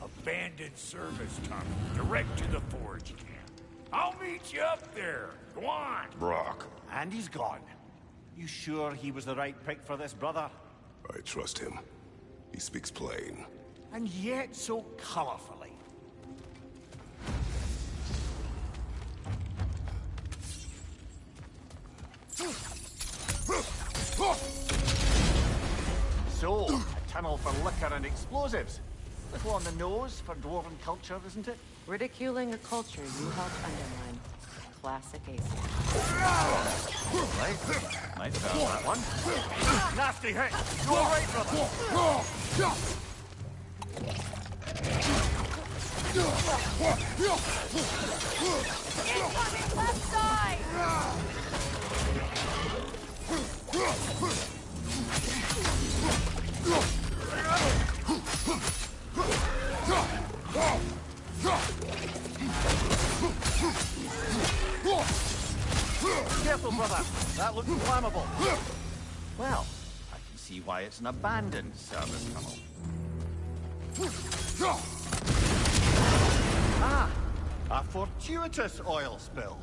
Abandoned service tunnel, direct to the forge camp. I'll meet you up there. Go on. Brock. And he's gone. You sure he was the right pick for this, brother? I trust him. He speaks plain. And yet so colorfully. So, a tunnel for liquor and explosives. Little on the nose for dwarven culture, isn't it? Ridiculing a culture you helped undermine. Classic ace. Right. Might found that one. Nasty hit. You all right, brother? Incoming left side! Careful, brother. That looks flammable. Well, I can see why it's an abandoned service tunnel. Ah, a fortuitous oil spill.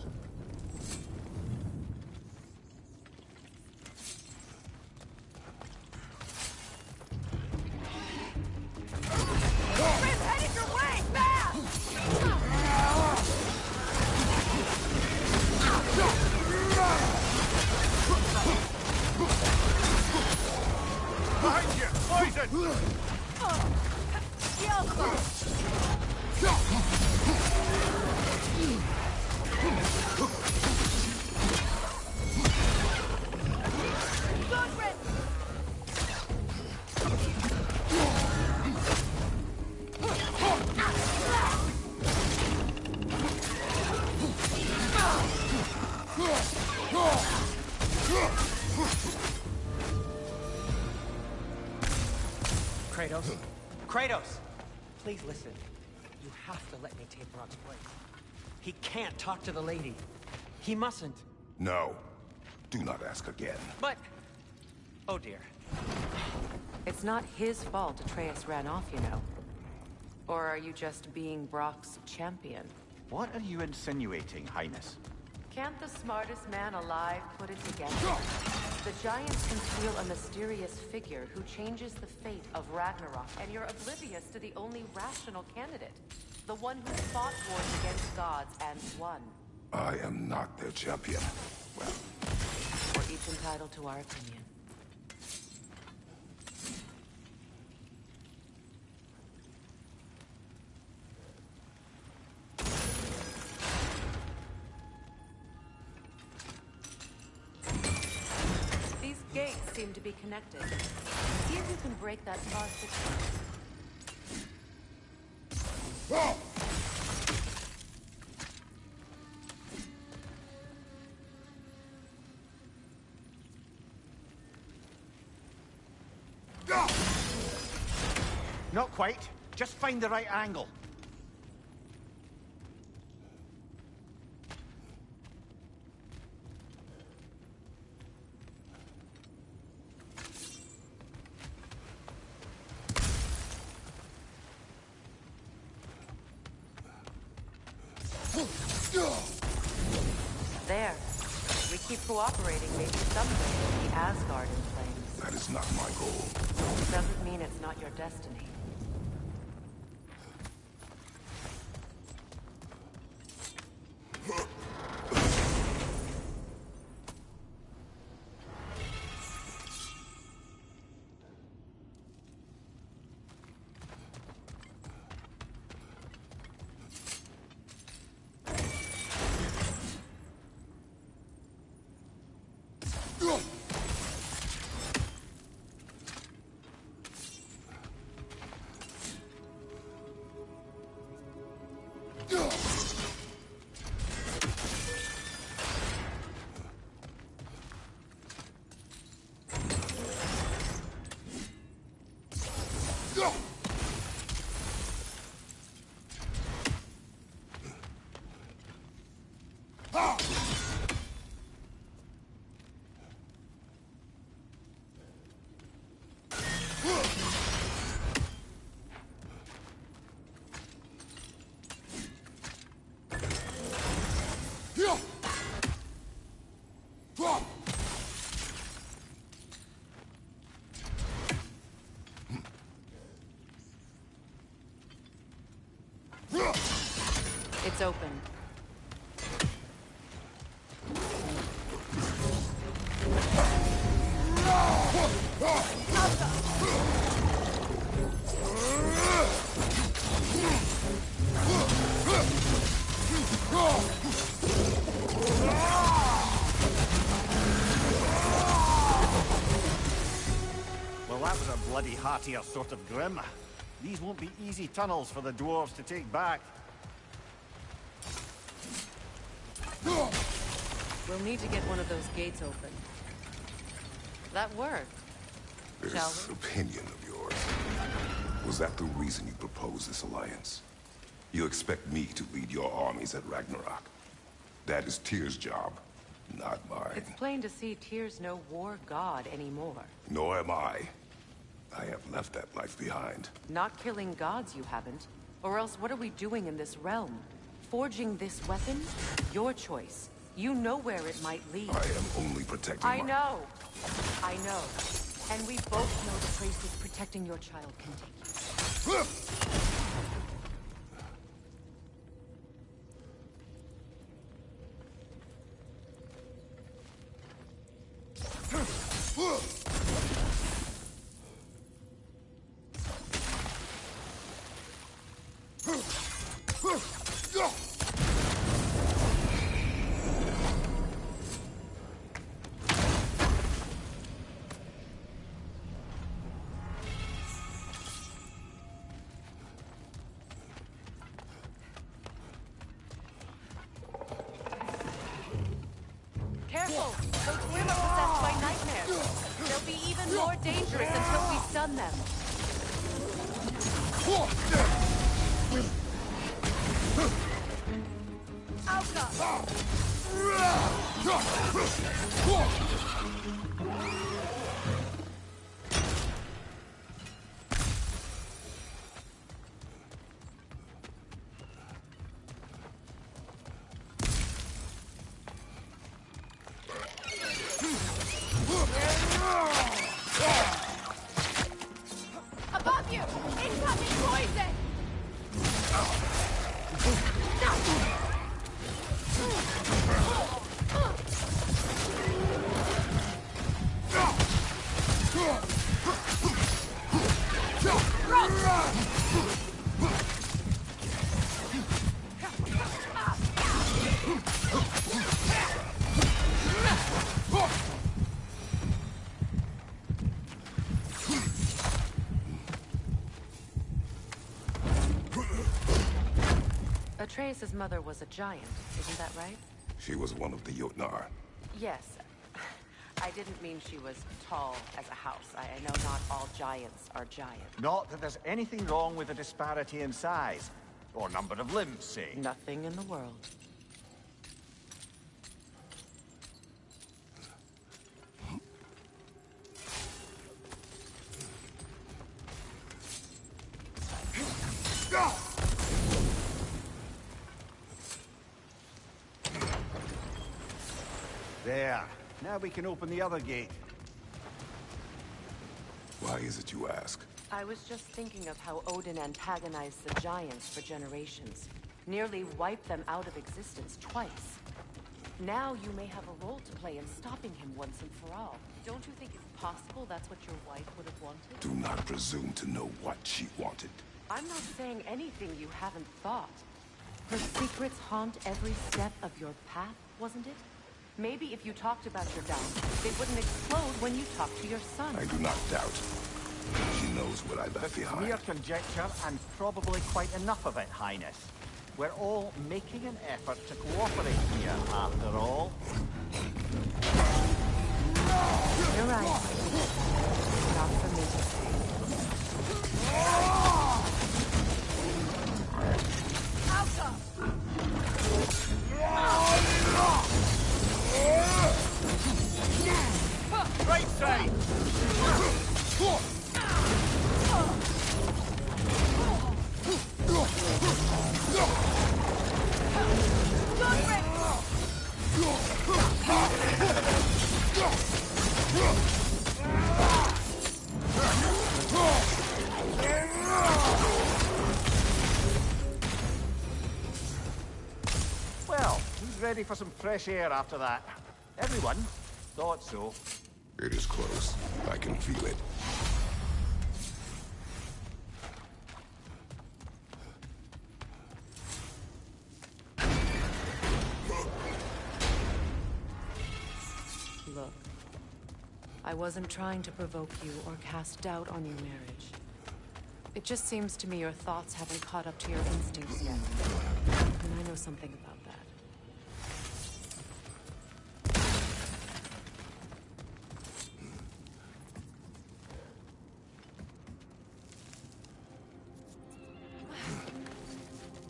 Chris, headed your way! Fast! Behind you! Poison! Kratos. Kratos! Please listen. You have to let me take Rock's place. He can't talk to the lady. He mustn't. No. Do not ask again. But... Oh dear. It's not his fault Atreus ran off, you know. Or are you just being Brock's champion? What are you insinuating, Highness? Can't the smartest man alive put it together? The Giants conceal a mysterious figure who changes the fate of Ragnarok, and you're oblivious to the only rational candidate. The one who fought wars against gods and won. I am not their champion. Well, we're each entitled to our opinion. These gates seem to be connected. See if you can break that far system. Not quite. Just find the right angle. There. We keep cooperating, maybe someday we'll be Asgard in flames. That is not my goal. Doesn't mean it's not your destiny. It's open. Well, that was a bloody heartier sort of grim. These won't be easy tunnels for the dwarves to take back. We'll need to get one of those gates open. That worked. Shall This we? opinion of yours, was that the reason you proposed this alliance? You expect me to lead your armies at Ragnarok? That is Tyr's job, not mine. It's plain to see Tyr's no war god anymore. Nor am I. I have left that life behind. Not killing gods, you haven't. Or else what are we doing in this realm? Forging this weapon? Your choice. You know where it might lead. I am only protecting I know. I know. And we both know the places protecting your child can take you. Careful! Those women are possessed by nightmares. They'll be even more dangerous until we stun them. Above you! Incoming poison! Atreus' mother was a giant, isn't that right? She was one of the Jotnar. Yes. I didn't mean she was tall as a house. I know not all giants are giants. Not that there's anything wrong with a disparity in size. Or number of limbs, say. Nothing in the world. There. Now we can open the other gate. Why is it you ask? I was just thinking of how Odin antagonized the giants for generations. Nearly wiped them out of existence twice. Now you may have a role to play in stopping him once and for all. Don't you think it's possible that's what your wife would have wanted? Do not presume to know what she wanted. I'm not saying anything you haven't thought. Her secrets haunt every step of your path, wasn't it? Maybe if you talked about your doubts, they wouldn't explode when you talked to your son. I do not doubt. She knows what I left behind. Mere conjecture, and probably quite enough of it, Highness. We're all making an effort to cooperate here, after all. You're right. Not for me to say. Right side! Well, who's ready for some fresh air after that? Everyone? Thought so. It is close. I can feel it. Look, I wasn't trying to provoke you or cast doubt on your marriage. It just seems to me your thoughts haven't caught up to your instincts yet. And I know something about that.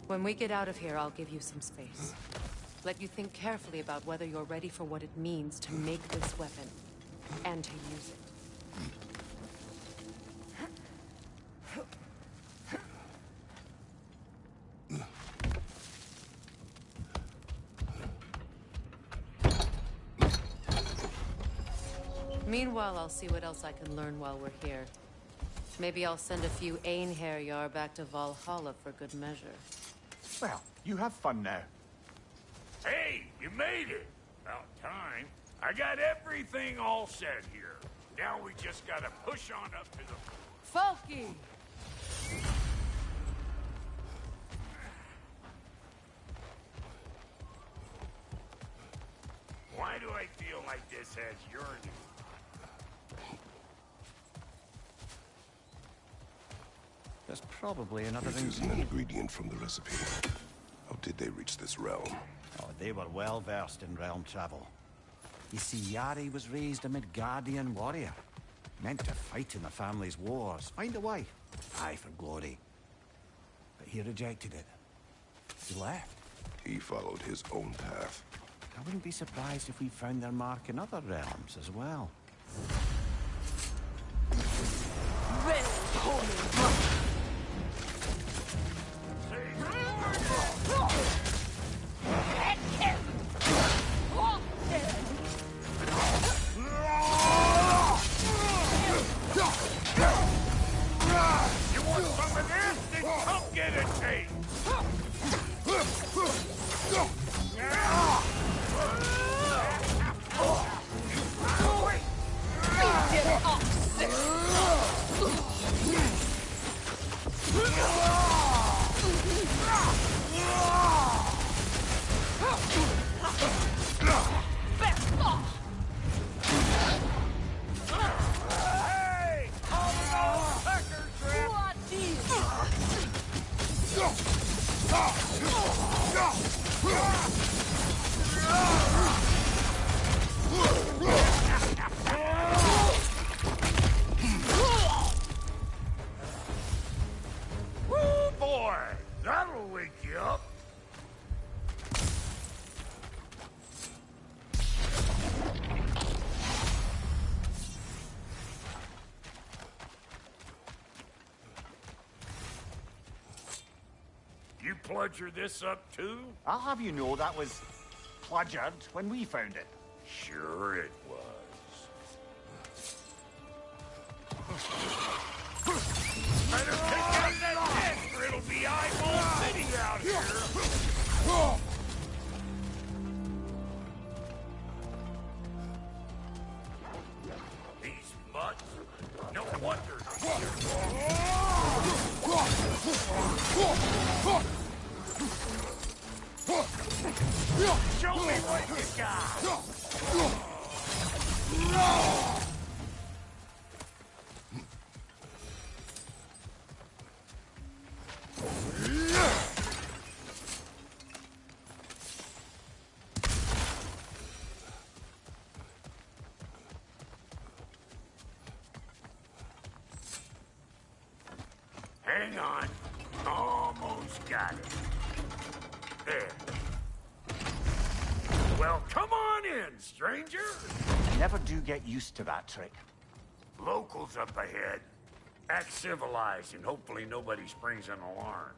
When we get out of here, I'll give you some space. Let you think carefully about whether you're ready for what it means to make this weapon, and to use it. Meanwhile, I'll see what else I can learn while we're here. Maybe I'll send a few Einherjar back to Valhalla for good measure. Well, you have fun now. Hey, you made it! About time. I got everything all set here. Now we just gotta push on up to the floor. Falky! Why do I feel like this has yearning? There's probably another It is an ingredient from the recipe. How did they reach this realm? Oh, they were well versed in realm travel. You see, Yari was raised a Midgardian warrior. Meant to fight in the family's wars, find a wife, die for glory. He rejected it. He left. He followed his own path. I wouldn't be surprised if we found their mark in other realms as well. You want some of this? Then come get it, Tate! Hey! All in all, sucker trip! Woo, boy! That'll wake you up! You pludger this up too? I'll have you know that was pludgered when we found it. Sure it was. Better pick up that desk or it'll be eyeball city out here! These mutts? No wonder. Show me what you got! Hang on. Almost got it. There. Well, come on in, stranger. Never do get used to that trick. Locals up ahead. Act civilized and hopefully nobody springs an alarm.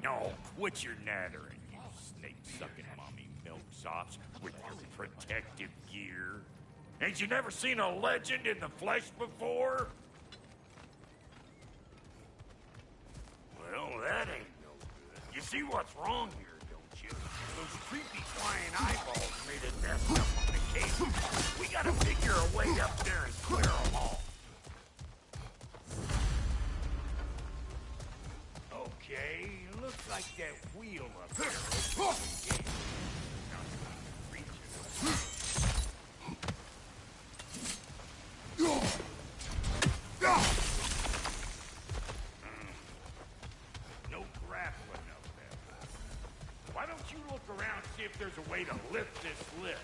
No, quit your nattering, you snake-sucking mommy milksops with your protective gear. Ain't you never seen a legend in the flesh before? Well, that ain't no good. You see what's wrong here, don't you? Those creepy flying eyeballs made a nest up on the cave. We gotta figure a way up there and clear them all. Okay, looks like that wheel up there opens the gate. Now, reach it. No grappling up there. Why don't you look around and see if there's a way to lift this lid?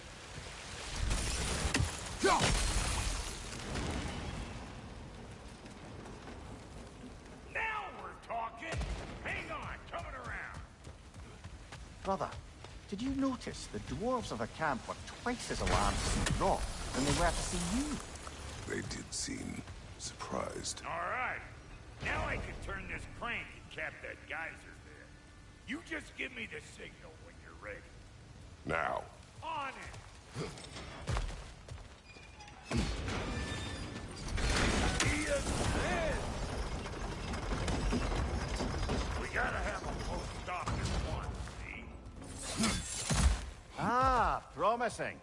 Now we're talking! Hang on, coming around. Brother, did you notice the dwarves of the camp were twice as alarmed to see Rock than they were to see you? They did seem surprised. All right. Now I can turn this crank and cap that geyser there. You just give me the signal when you're ready. Now. On it! We gotta have a full stop at once, see? Ah, promising.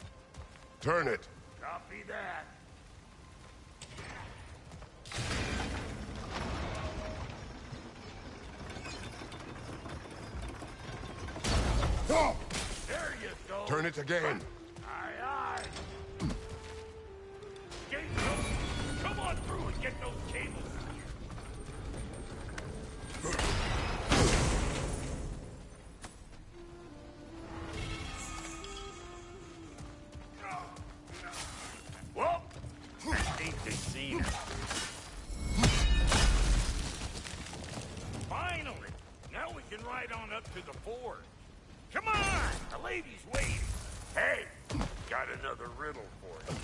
Turn it. Copy that. There you go. Turn it again. Aye, aye. Gates open. Come on through and get those cables out here. Well, that ain't the scene. walking right on up to the forge. Come on! The lady's waiting. Hey, got another riddle for you.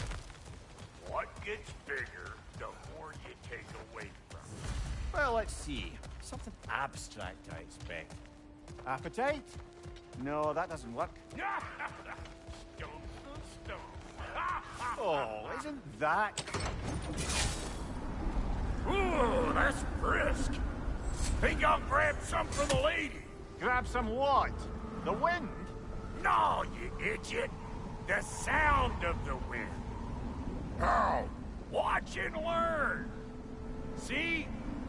What gets bigger the more you take away from it? Well, let's see. Something abstract, I expect. Appetite? No, that doesn't work. Stone to stone. Oh, isn't that... Ooh, that's brisk. Think I'll grab some for the lady. Grab some what? The wind? No, you idiot. The sound of the wind. How? Watch and learn. See?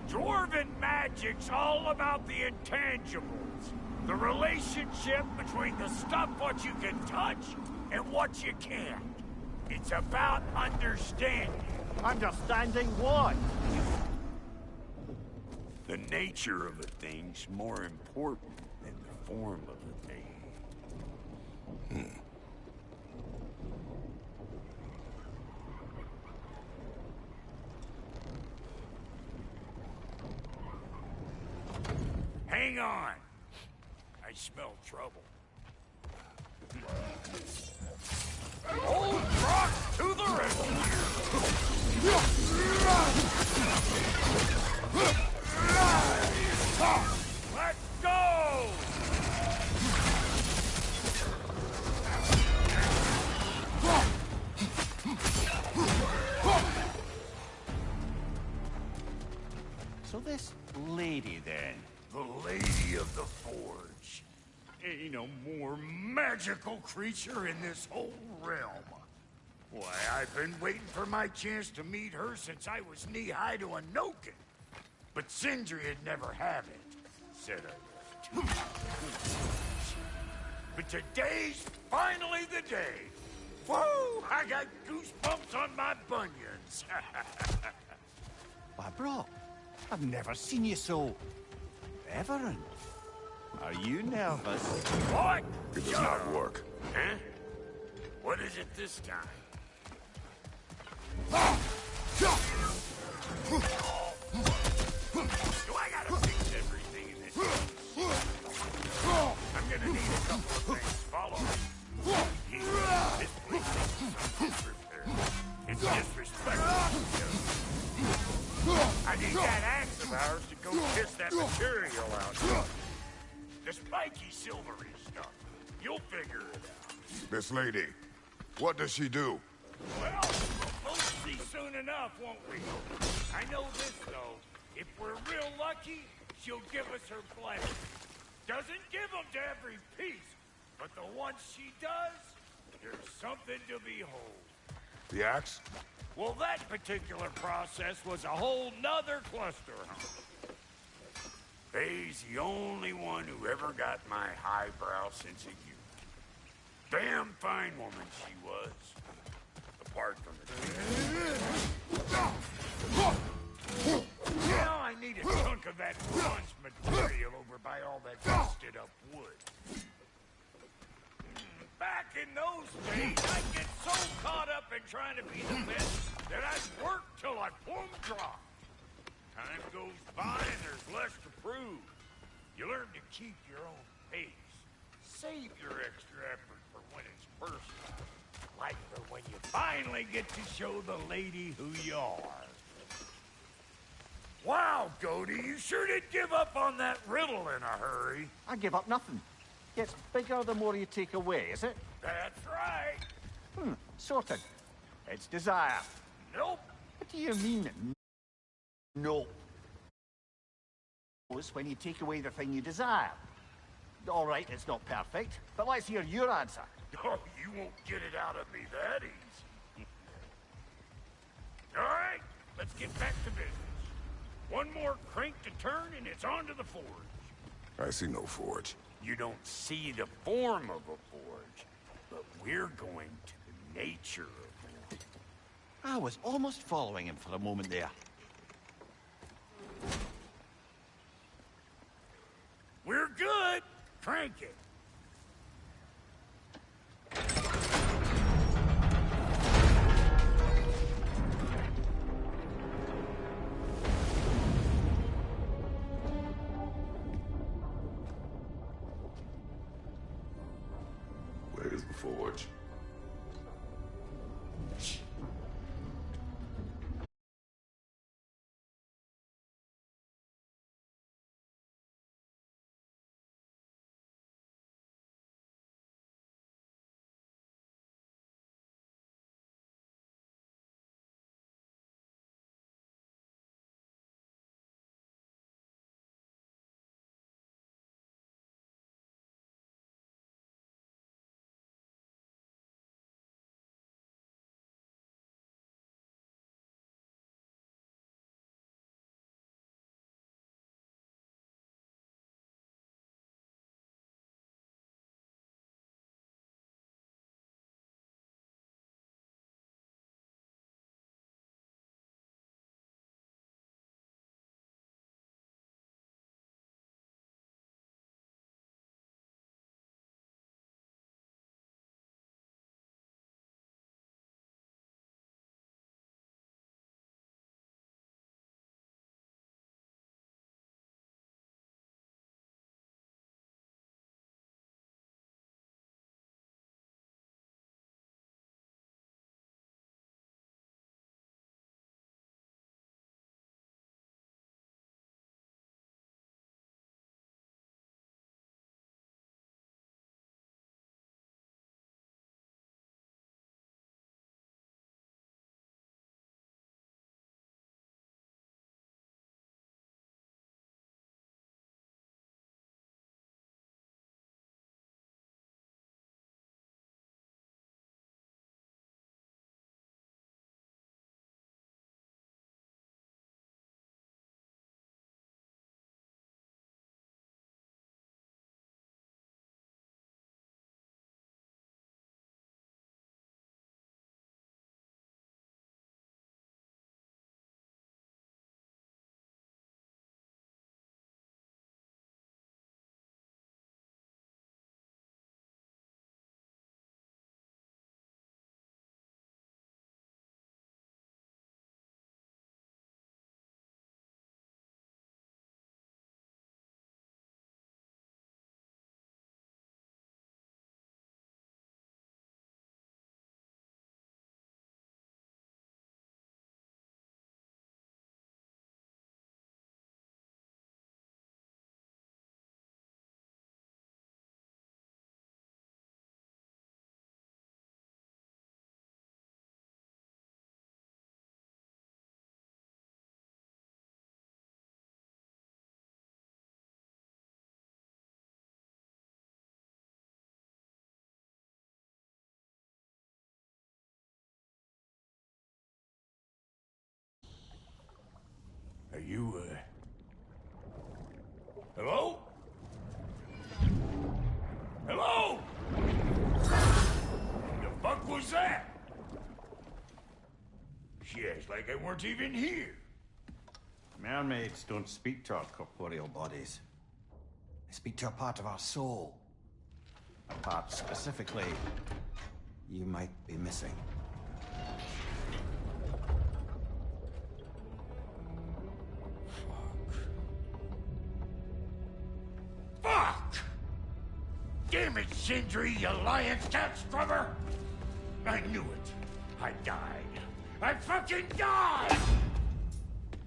Dwarven magic's all about the intangibles. The relationship between the stuff what you can touch and what you can't. It's about understanding. Understanding what? The nature of a thing's more important than the form of a thing. Hang on. I smell trouble. Old rock to the rescue! Let's go! So this lady, then? The Lady of the Forge. Ain't no more magical creature in this whole realm. Why, I've been waiting for my chance to meet her since I was knee-high to a Noken. But Sindri would never have it, said I was too foolish. But today's finally the day. Woo! I got goosebumps on my bunions. Why, bro, I've never seen you so... reverent. Are you nervous? What? It does not work. Huh? What is it this time? Do I gotta fix everything in this place? I'm gonna need a couple of things. Follow me. This place needs some repair. It's disrespectful. I need that axe of ours to go kiss that material out. The spiky silvery stuff. You'll figure it out. This lady, what does she do? Well, we'll both see soon enough, won't we? I know this, though. If we're real lucky, she'll give us her blessing. Doesn't give them to every piece, but the ones she does, there's something to behold. The axe? Well, that particular process was a whole nother cluster hump. Faye's the only one who ever got my highbrow sense of humor. Damn fine woman she was. Apart from the... Now I need a chunk of that bronze material over by all that rusted up wood. Back in those days, I'd get so caught up in trying to be the best that I'd work till I plumb dropped. Time goes by and there's less to prove. You learn to keep your own pace. Save your extra effort for when it's personal. Like for when you finally get to show the lady who you are. Wow, Goldie, you sure did give up on that riddle in a hurry. I give up nothing. Gets bigger the more you take away, is it? That's right. Sorted. It's desire. Nope. What do you mean, no? When you take away the thing you desire. All right, it's not perfect, but let's hear your answer. Oh, you won't get it out of me that easy. All right, let's get back to business. One more crank to turn and it's on to the forge. I see no forge. You don't see the form of a forge, but we're going to the nature of one. I was almost following him for a moment there. We're good. Crank it. the forge. Are you, hello? Hello? The fuck was that? Shit, like I weren't even here. Mermaids don't speak to our corporeal bodies. They speak to a part of our soul. A part specifically you might be missing. Fuck! Damn it, Sindri, you lion cat scrubber! I knew it. I died. I fucking died!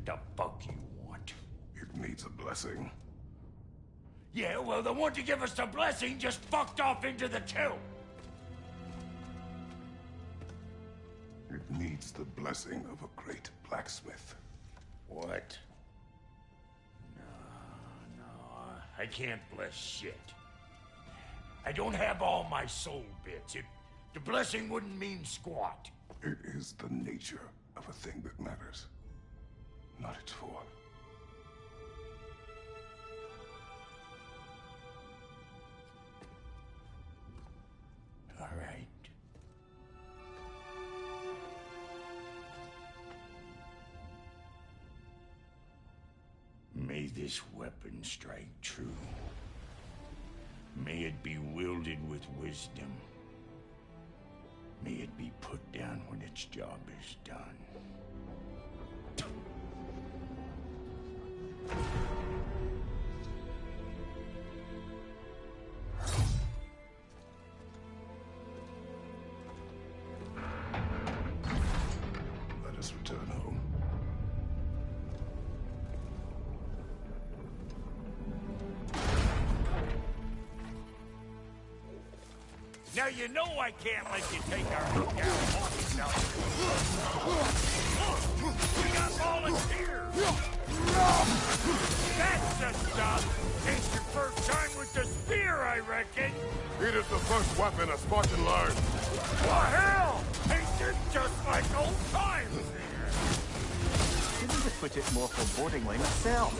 The fuck you want? It needs a blessing. Yeah, well, the one to give us the blessing just fucked off into the tomb. It needs the blessing of a great blacksmith. What? No, I can't bless shit. I don't have all my soul bits. The blessing wouldn't mean squat. It is the nature of a thing that matters, not its form. All right. May this weapon strike true. May it be wielded with wisdom. May it be put down when its job is done. Now you know I can't let you take our lookout pockets out here. Look, we got volunteers. That's the stuff. It's your first time with the spear, I reckon. It is the first weapon a Spartan learned. What hell? Ain't this just like old times here? Couldn't have put it more forebodingly myself.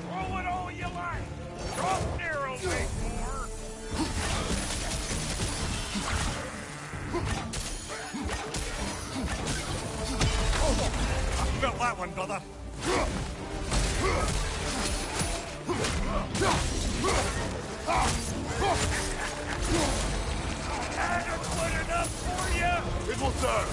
Throw it all you like. Drop narrow, Ng+4. I felt that one, brother. Adequate enough for you? It will serve.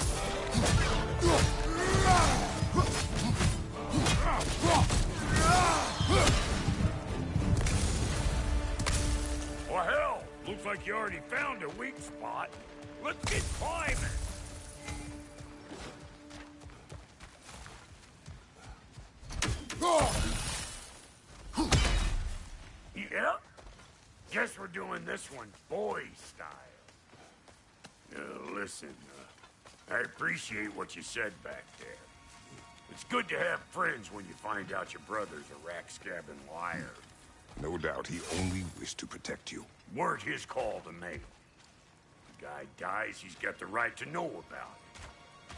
Well, hell, looks like you already found a weak spot. Let's get climbing. Yeah? Guess we're doing this one boy style. Listen, I appreciate what you said back there. It's good to have friends when you find out your brother's a rack-scabbing liar. No doubt he only wished to protect you. Weren't his call to make. The guy dies, he's got the right to know about it.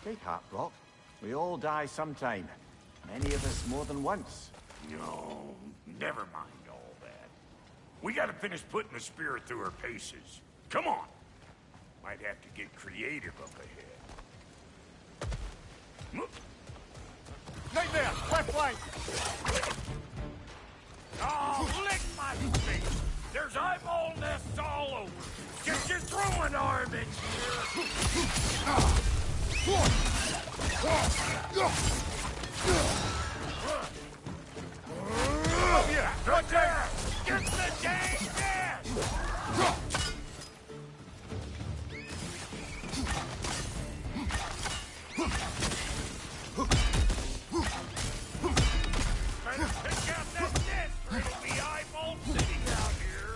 Take heart, Brock. We all die sometime. Many of us more than once. No, never mind all that. We gotta finish putting the spear through her paces. Come on. Might have to get creative up ahead. Right there! Left flank! Oh, lick my face! There's eyeball nests all over. Get your throwing arm in here! Oh, yeah! Right there! Get the dang nest! Better pick out that nest or it'll be eyeball city out here.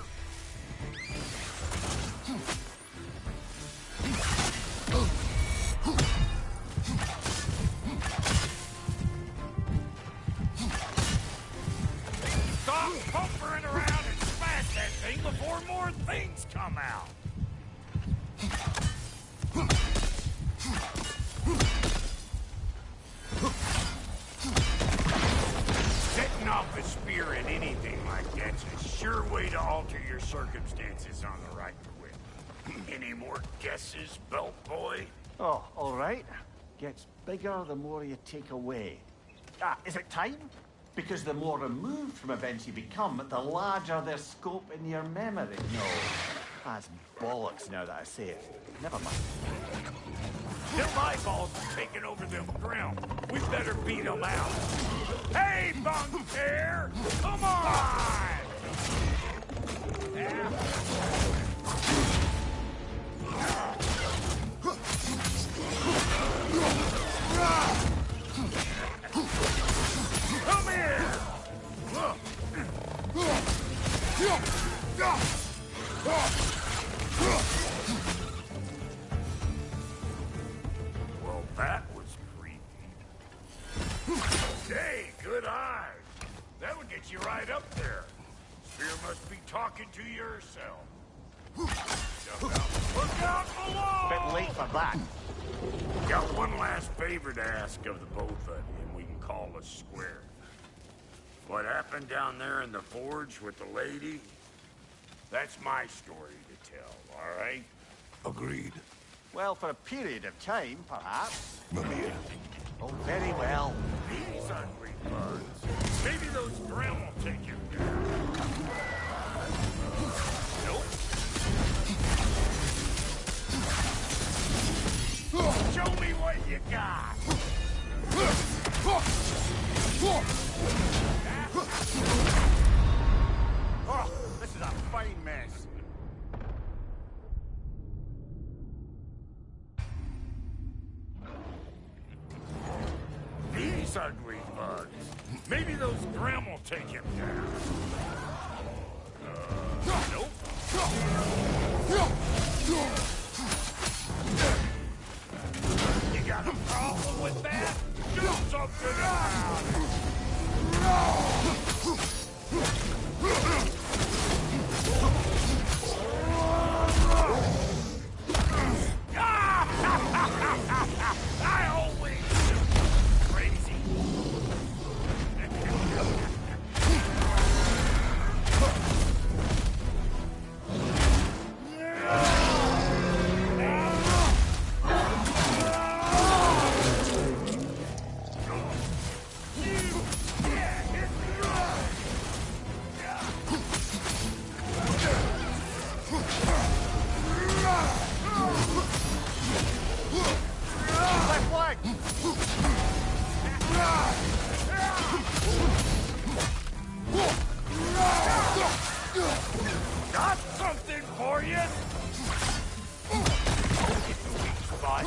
Stop pumpering around and smash that thing before more things come out. Setting off a spear in anything like that's a sure way to alter your circumstances on the right whip. Any more guesses, belt boy? Oh, all right. Gets bigger the more you take away. Is it time? Because the more removed from events you become, the larger their scope in your memory. No, that's bollocks now that I say it. Never mind. Them eyeballs are taking over them ground. We better beat them out. Hey, bunk chair! Come on! Come here! Well, that was creepy. Hey, good eye. That would get you right up there. Spear must be talking to yourself. Look out below! Bit late for that. Got one last favor to ask of the both of you, and we can call us square. What happened down there in the forge with the lady? That's my story to tell, all right? Agreed. Well, for a period of time, perhaps. Mimir. Oh, very well. These hungry birds. Maybe those grill will take you down. Nope. Show me what you got. Oh, this is a fine mess. Maybe those Grimm will take him down. Nope. You got a problem with that? Do something about it! I always knew crazy. Got something for you! It's a weak spot.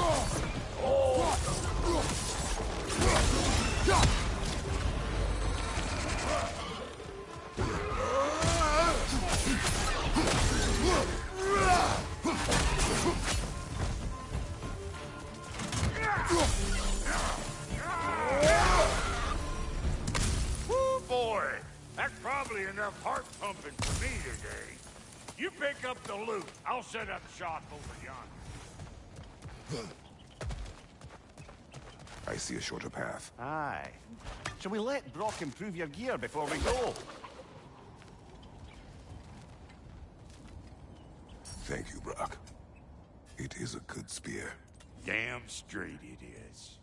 Woo, boy! That's probably enough heart pumping for me today. You pick up the loot. I'll set up shop over yonder. I see a shorter path. Aye. Shall we let Brock improve your gear before we go? Thank you, Brock. It is a good spear. Damn straight it is.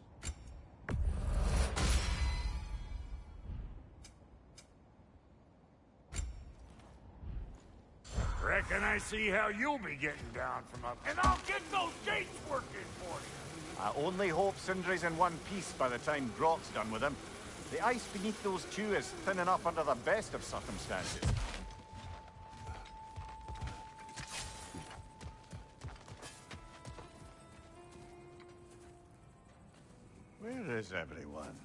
Reckon I see how you'll be getting down from up, and I'll get those gates working for you. I only hope Sindri's in one piece by the time Brock's done with him. The ice beneath those two is thin enough under the best of circumstances. Where is everyone?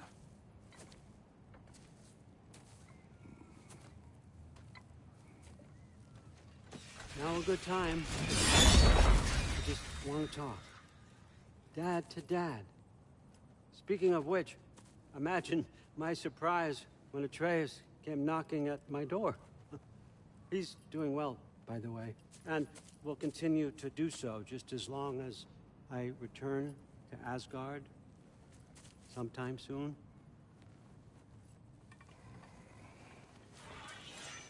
Now a good time. I just want to talk. Dad to Dad. Speaking of which, imagine my surprise when Atreus came knocking at my door. He's doing well, by the way, and will continue to do so just as long as I return to Asgard sometime soon.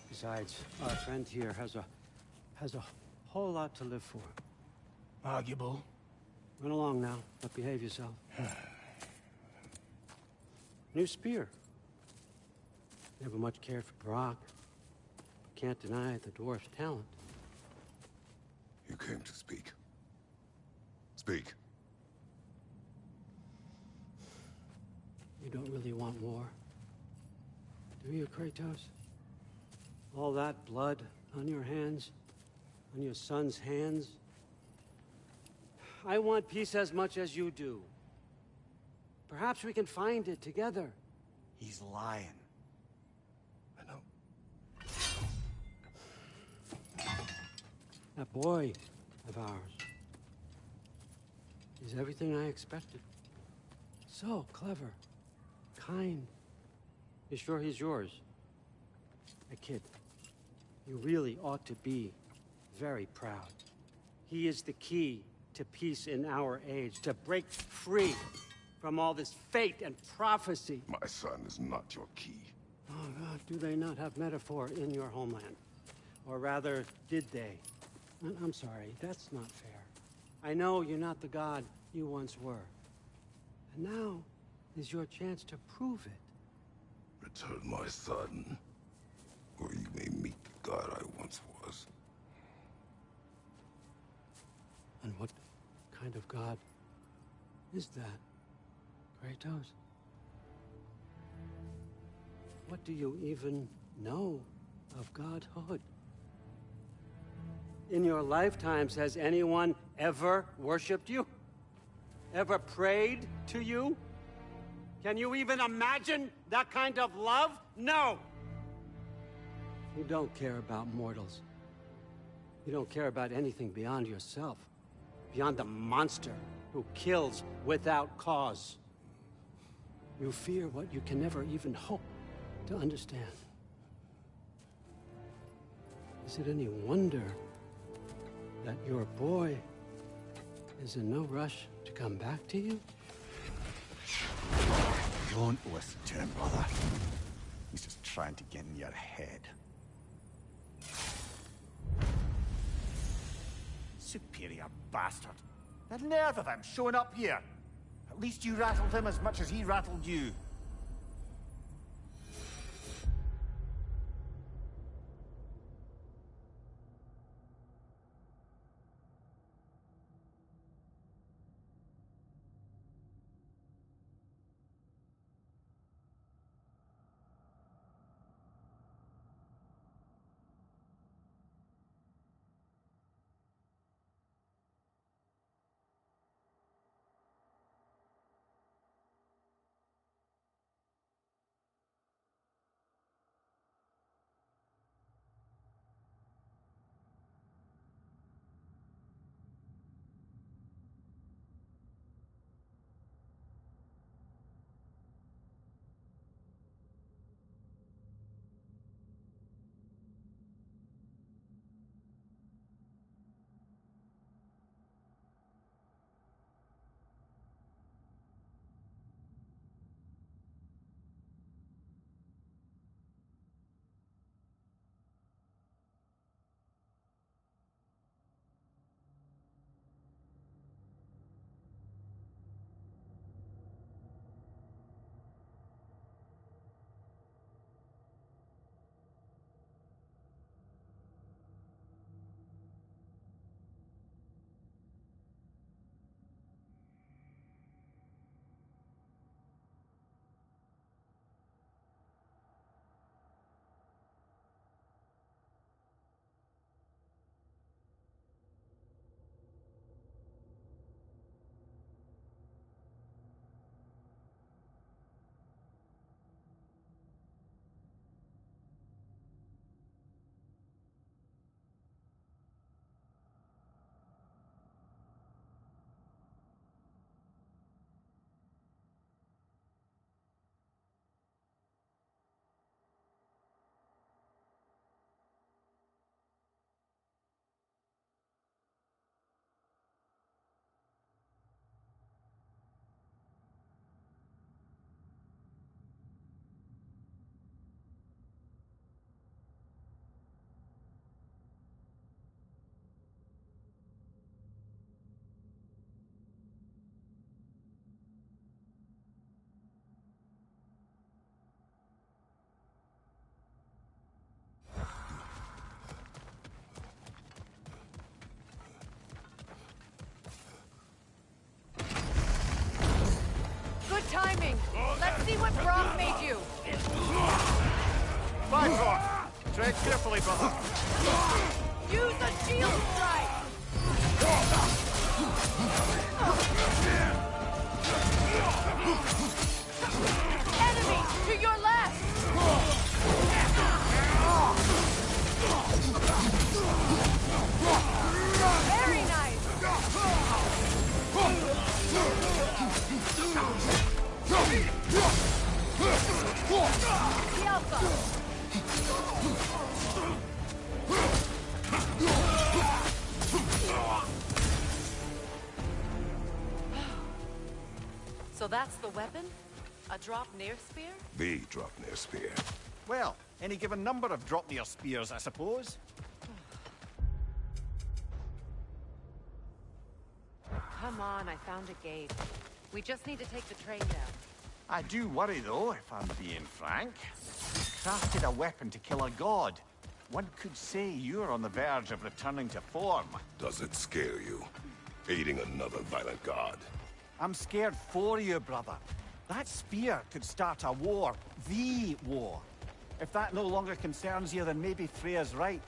Besides, our friend here has a whole lot to live for. Arguable. Run along now, but behave yourself. New spear. Never much cared for Brock. But can't deny the dwarf's talent. You came to speak. Speak. You don't really want war, do you, Kratos? All that blood on your hands, on your son's hands. I want peace as much as you do. Perhaps we can find it together. He's lying. I know. That boy of ours is everything I expected. So clever, kind. You sure he's yours? A kid. You really ought to be very proud. He is the key to peace in our age, to break free from all this fate and prophecy. My son is not your key. Oh, God, do they not have metaphor in your homeland? Or rather, did they? I'm sorry, that's not fair. I know you're not the god you once were. And now is your chance to prove it. Return my son, or you may meet the god I once was. And what kind of god is that, Kratos? What do you even know of godhood? In your lifetimes, has anyone ever worshipped you? Ever prayed to you? Can you even imagine that kind of love? No! You don't care about mortals. You don't care about anything beyond yourself. Beyond the monster who kills without cause. You fear what you can never even hope to understand. Is it any wonder that your boy is in no rush to come back to you? Don't listen to him, brother. He's just trying to get in your head. Superior bastard. The nerve of him showing up here. At least you rattled him as much as he rattled you. Timing! Let's see what Brock made you! Bifrost! Tread carefully, brother. Use a shield strike! Enemy to your left! Very nice! So that's the weapon? A drop-near spear? The drop-near spear. Well, any given number of drop-near spears, I suppose. Come on, I found a gate. We just need to take the train down. I do worry, though, if I'm being frank. You crafted a weapon to kill a god. One could say you're on the verge of returning to form. Does it scare you? Aiding another violent god? I'm scared for you, brother. That spear could start a war. The war. If that no longer concerns you, then maybe Freya's right.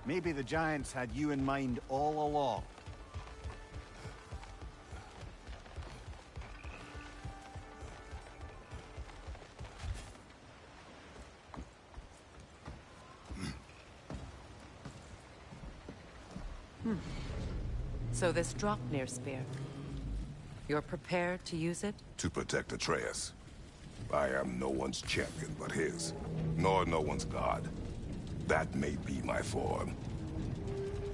Maybe the Giants had you in mind all along. So this Draupnir spear. You're prepared to use it? To protect Atreus. I am no one's champion but his, nor no one's god. That may be my form.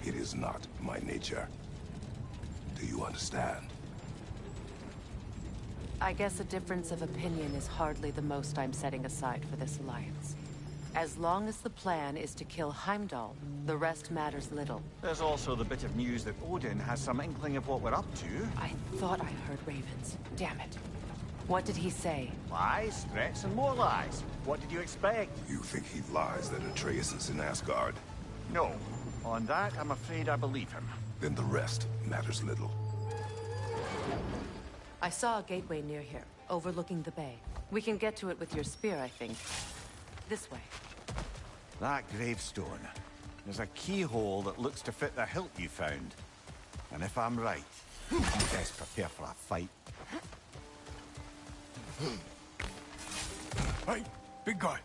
It is not my nature. Do you understand? I guess a difference of opinion is hardly the most I'm setting aside for this alliance. As long as the plan is to kill Heimdall, the rest matters little. There's also the bit of news that Odin has some inkling of what we're up to. I thought I heard ravens. Damn it. What did he say? Lies, threats, and more lies. What did you expect? You think he lies that Atreus is in Asgard? No. On that, I'm afraid I believe him. Then the rest matters little. I saw a gateway near here, overlooking the bay. We can get to it with your spear, I think. This way. That gravestone. There's a keyhole that looks to fit the hilt you found. And if I'm right, you best prepare for a fight. Hey, big guy.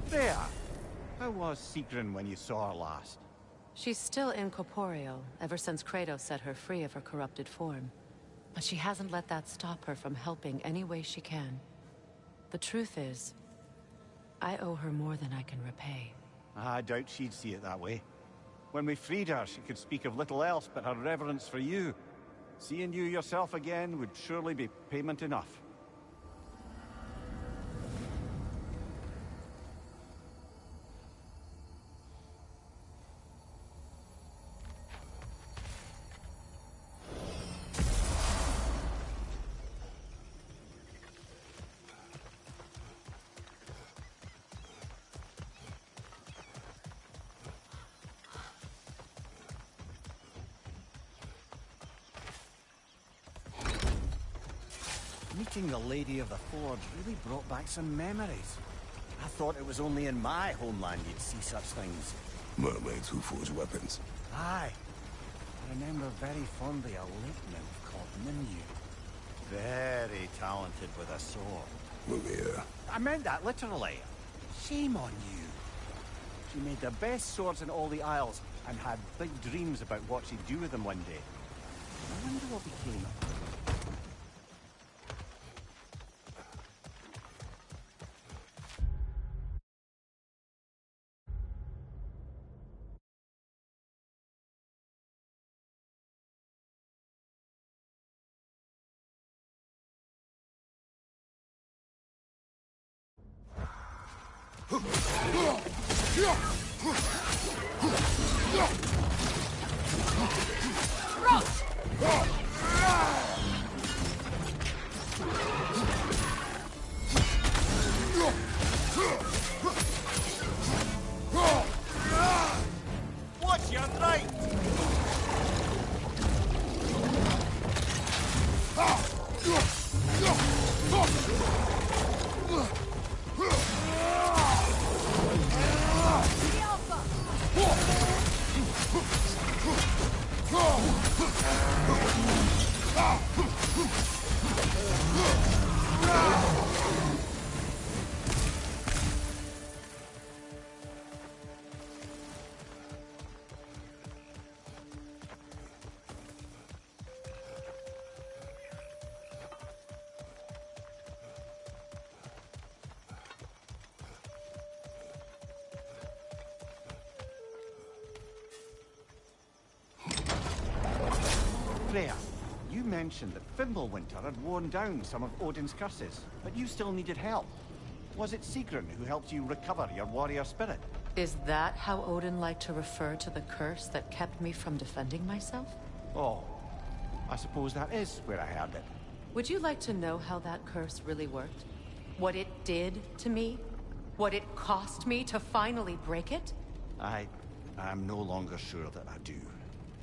There! How was Sigrun when you saw her last? She's still incorporeal, ever since Kratos set her free of her corrupted form. But she hasn't let that stop her from helping any way she can. The truth is, I owe her more than I can repay. I doubt she'd see it that way. When we freed her, she could speak of little else but her reverence for you. Seeing you yourself again would surely be payment enough. Meeting the Lady of the Forge really brought back some memories. I thought it was only in my homeland you'd see such things. Mermaids who forge weapons. Aye. I remember very fondly a lake nymph called Nimue. Very talented with a sword. Mimir. I meant that literally. Shame on you. She made the best swords in all the Isles and had big dreams about what she'd do with them one day. I wonder what became of her. Watch your right! Freya, you mentioned that Fimbulwinter had worn down some of Odin's curses, but you still needed help. Was it Sigrun who helped you recover your warrior spirit? Is that how Odin liked to refer to the curse that kept me from defending myself? Oh, I suppose that is where I heard it. Would you like to know how that curse really worked? What it did to me? What it cost me to finally break it? I'm no longer sure that I do.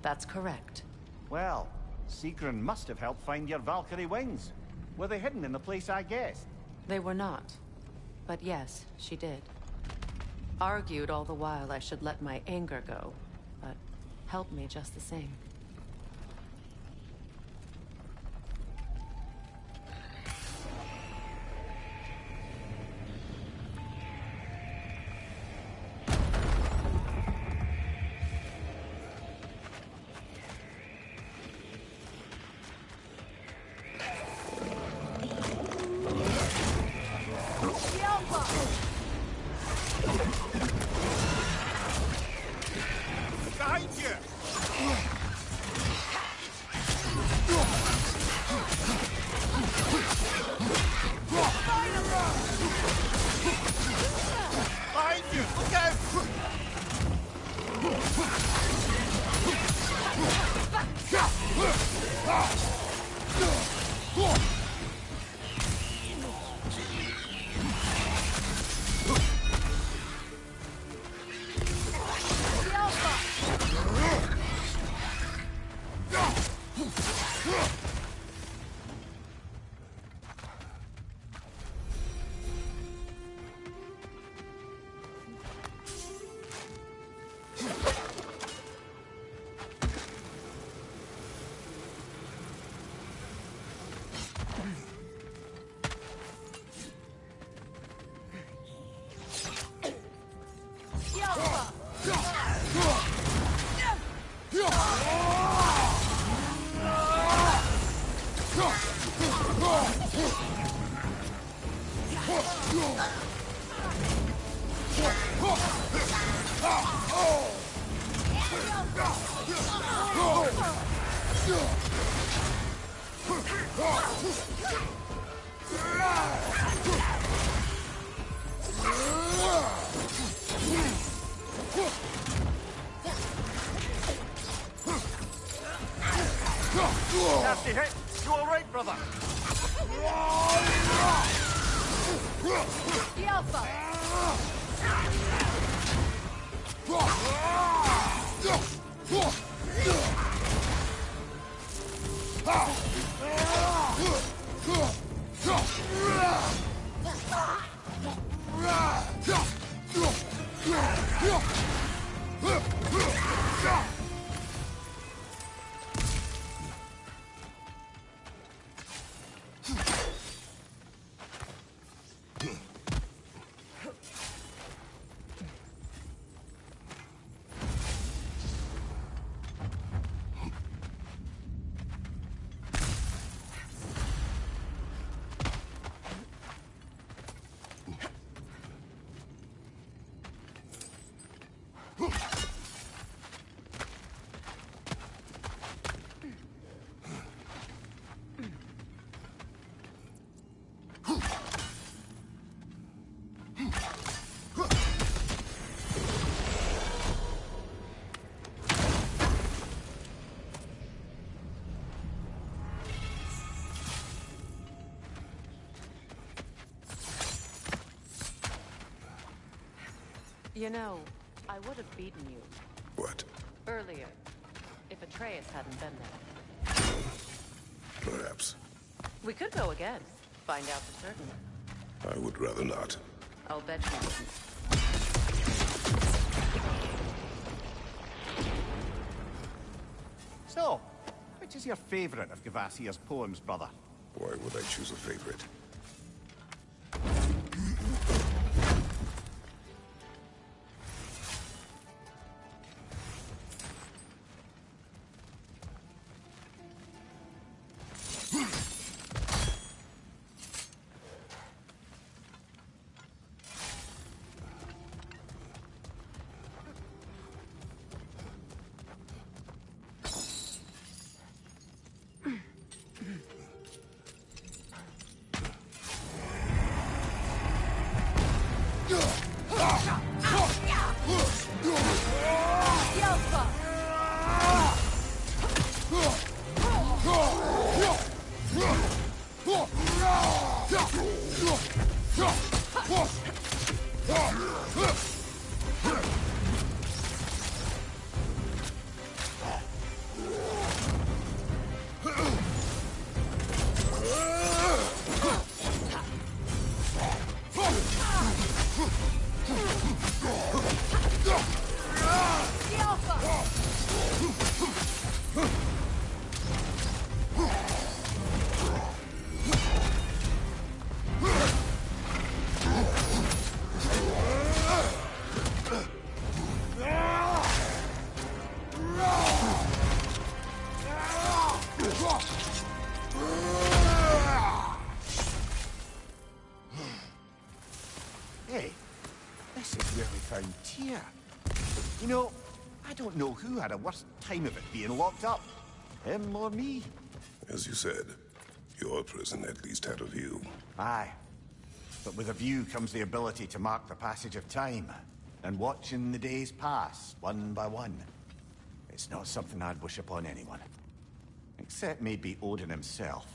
That's correct. Well, Sigrun must have helped find your Valkyrie wings. Were they hidden in the place I guessed? They were not. But yes, she did. Argued all the while I should let my anger go, but helped me just the same. Behind you! Behind you! Look out! Nasty hit! You alright, brother? The Alpha! You know, I would have beaten you. What? Earlier, if Atreus hadn't been there. Perhaps. We could go again. Find out for certain. I would rather not. I'll bet you wouldn't. So, which is your favorite of Gavasir's poems, brother? Why would I choose a favorite? found Tyr. You know, I don't know who had a worse time of it being locked up. Him or me. As you said, your prison at least had a view. Aye. But with a view comes the ability to mark the passage of time, and watching the days pass, one by one. It's not something I'd wish upon anyone. Except maybe Odin himself.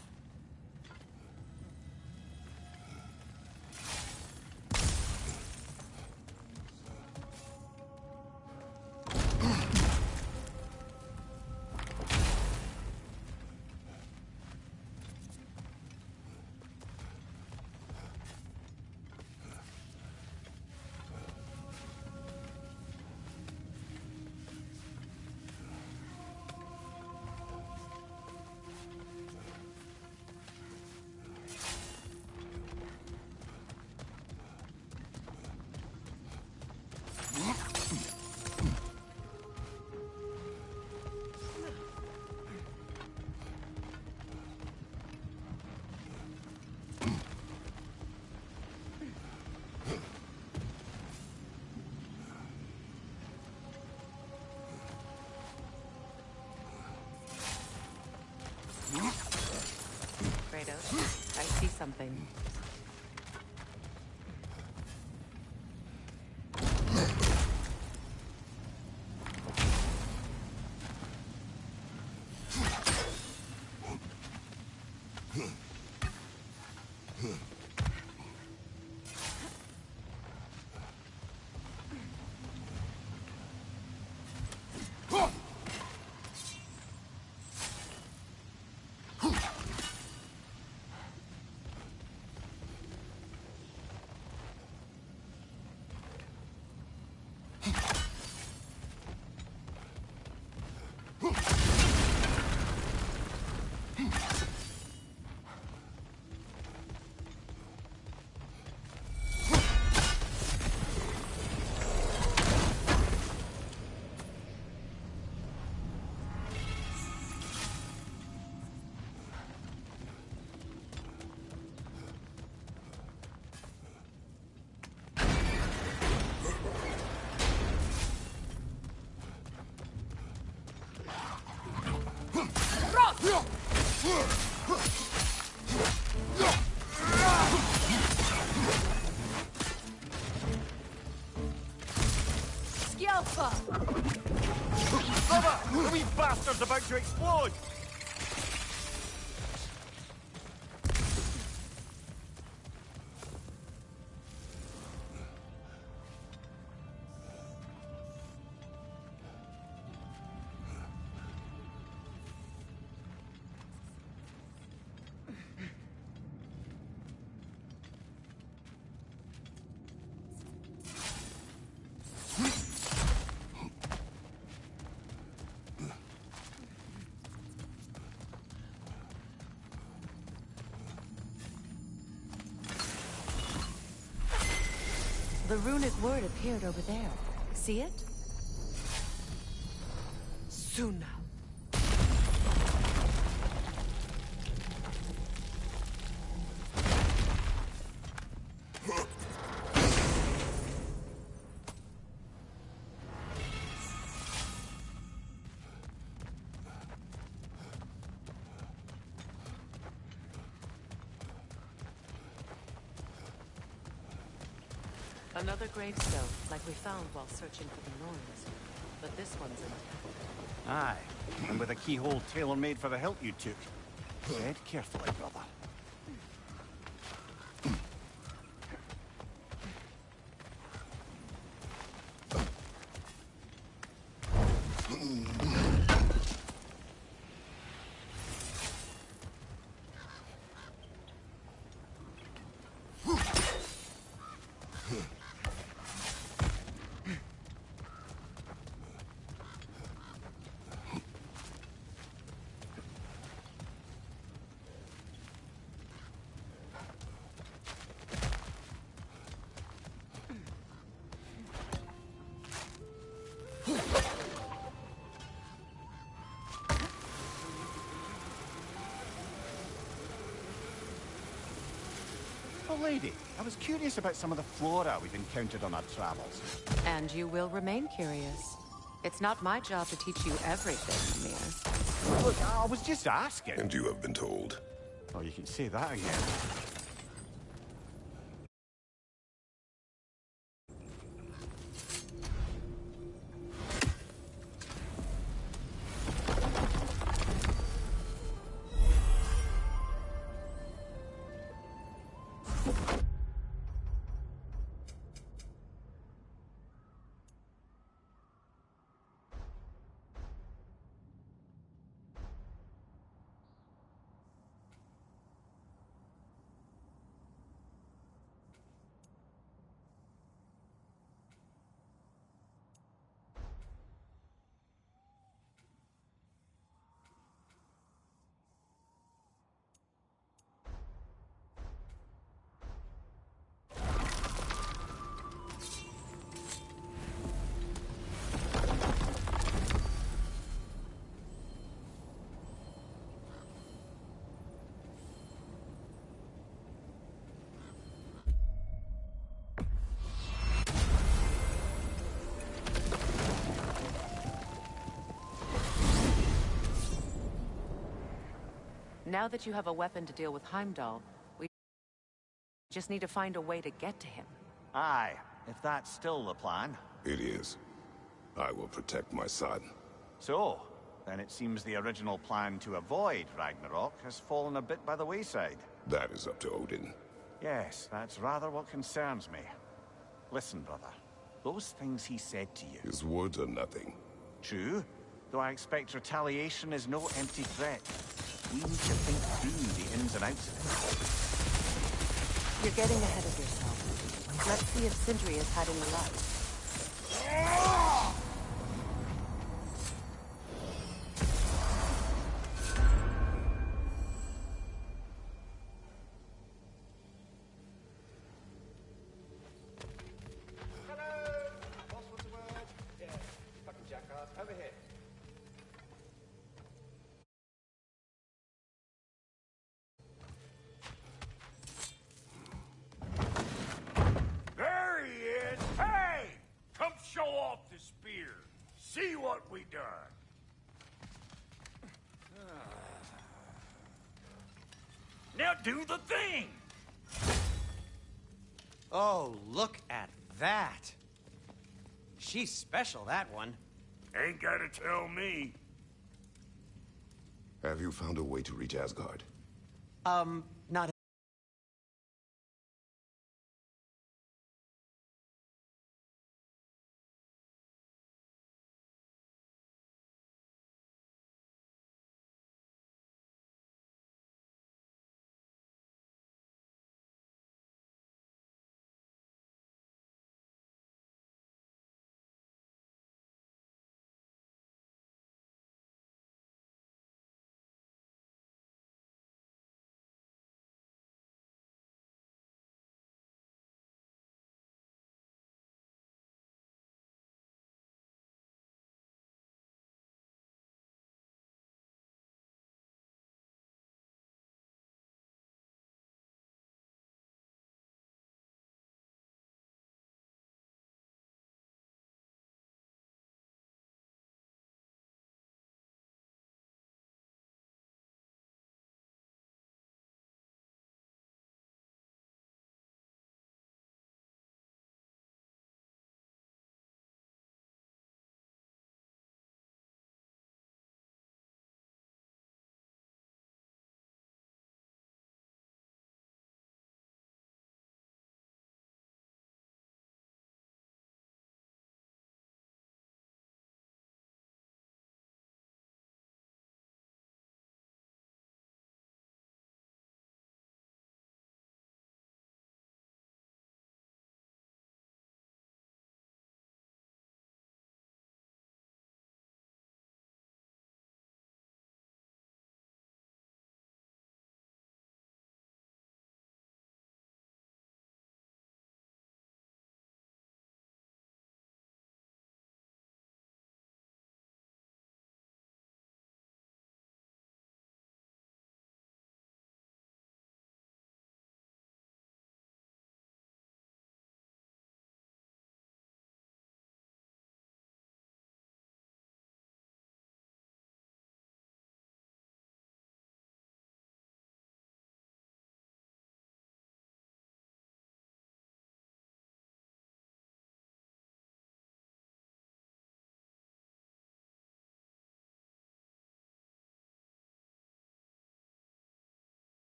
Kratos, I see something. Brother! The wee bastard's about to explode! The runic word appeared over there. See it? Suna. Another gravestone, like we found while searching for the Norns. But this one's intact. Aye, and with a keyhole tailor-made for the hilt you took. Tread carefully, brother. beautiful lady. I was curious about some of the flora we've encountered on our travels. And you will remain curious. It's not my job to teach you everything, Amir. Look, I was just asking. And you have been told. Oh, you can say that again. Now that you have a weapon to deal with Heimdall, we just need to find a way to get to him. Aye, if that's still the plan. It is. I will protect my son. So, then it seems the original plan to avoid Ragnarok has fallen a bit by the wayside. That is up to Odin. Yes, that's rather what concerns me. Listen, brother. Those things he said to you... His words are nothing. True, though I expect retaliation is no empty threat. We need to think through the ins and outs of You're getting ahead of yourself. Let's see if Sindri has had any luck. There he is! Hey! Come show off the spear. See what we done. Now do the thing! Oh, look at that. She's special, that one. Ain't gotta tell me. Have you found a way to reach Asgard? Not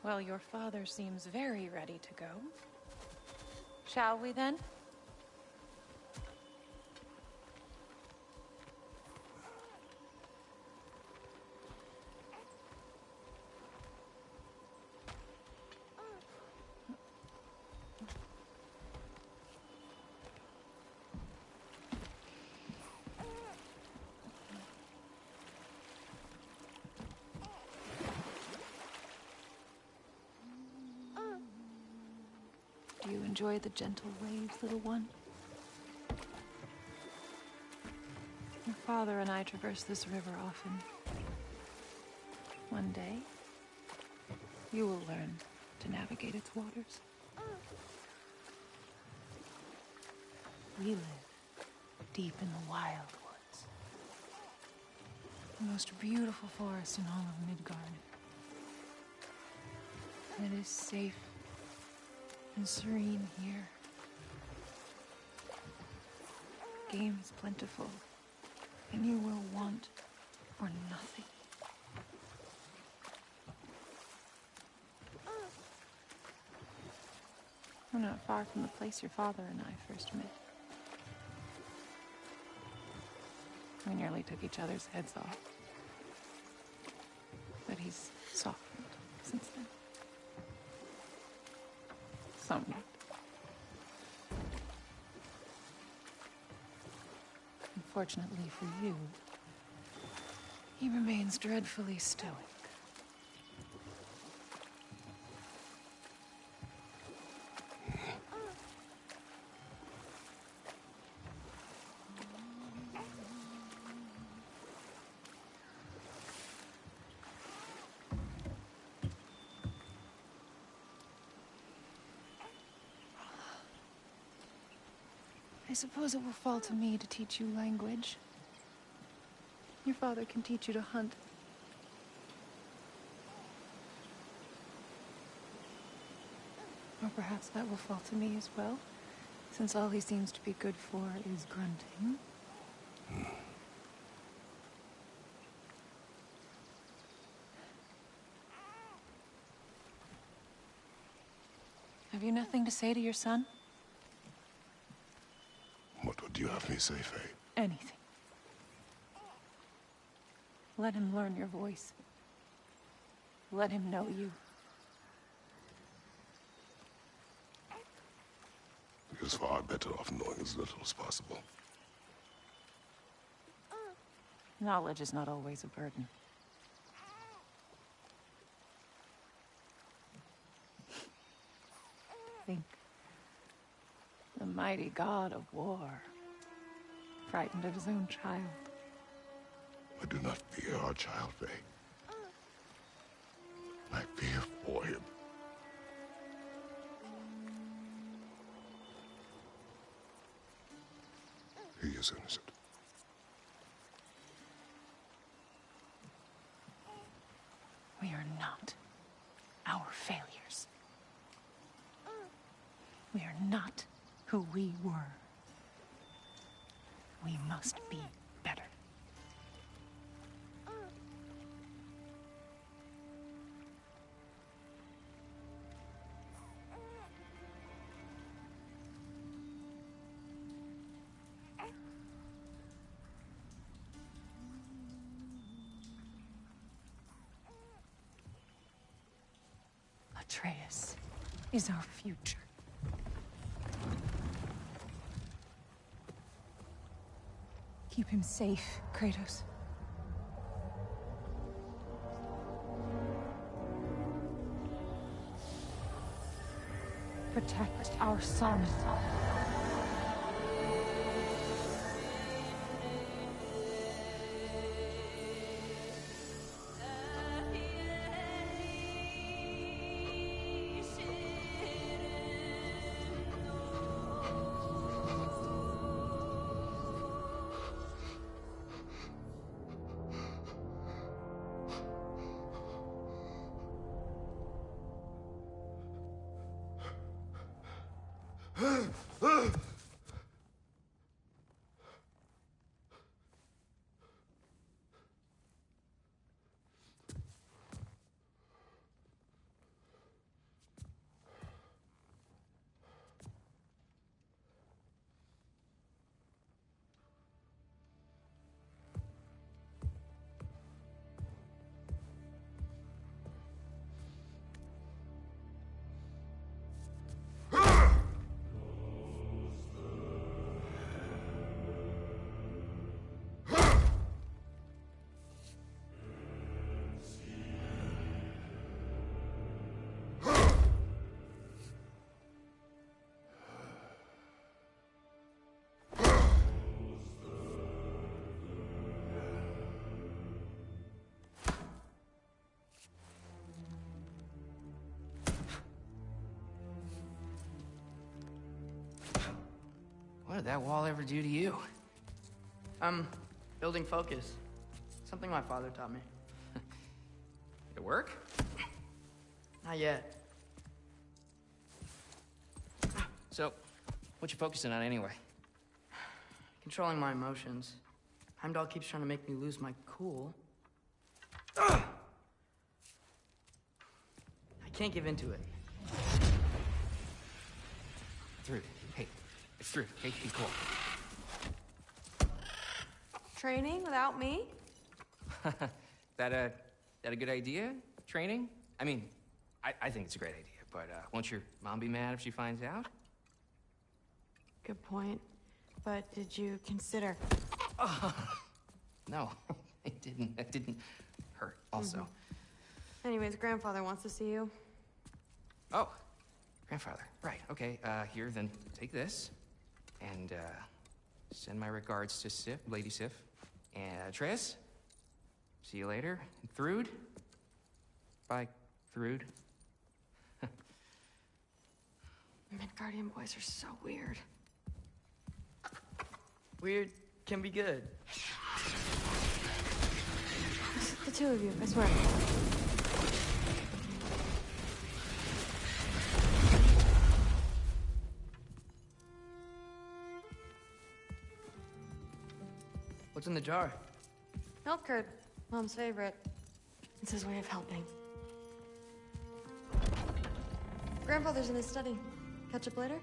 Well, your father seems very ready to go. Shall we then? Do you enjoy the gentle waves, little one? Your father and I traverse this river often. One day, you will learn to navigate its waters. We live deep in the wild woods. The most beautiful forest in all of Midgard. It is safe and serene here. Game is plentiful, and you will want for nothing. We're not far from the place your father and I first met. We nearly took each other's heads off. But he's softened since then. Somewhat. Unfortunately for you, he remains dreadfully stoic. I suppose it will fall to me to teach you language. Your father can teach you to hunt. Or perhaps that will fall to me as well, since all he seems to be good for is grunting. Have you nothing to say to your son? What would you have me say, Faye? Anything. Let him learn your voice. Let him know you. He is far better off knowing as little as possible. Knowledge is not always a burden. Think. The mighty god of war, frightened of his own child. I do not fear our child, Faye. I fear for him. He is innocent. We are not our failures. We are not who we were. We must be better. Atreus is our future. Keep him safe, Kratos. Protect our son. What did that wall ever do to you? Building focus. Something my father taught me. Did it work? Not yet. So, what you focusing on anyway? Controlling my emotions. Heimdall keeps trying to make me lose my cool. I can't give into it. Thrud, hey, it's Thrud. Hey, be cool. Training without me? That a good idea? Training? I mean, I think it's a great idea, but won't your mom be mad if she finds out? Good point. But did you consider... No, it didn't. That didn't hurt, also. Anyways, grandfather wants to see you. Oh, grandfather. Right, okay. Here, then take this. And, send my regards to Sif, Lady Sif. And, Atreus. See you later. And Thrud. Bye, Thrud. Midgardian boys are so weird. Weird can be good. The two of you, I swear. What's in the jar? Milk curd. Mom's favorite. It's his way of helping. Grandfather's in his study. Catch up later?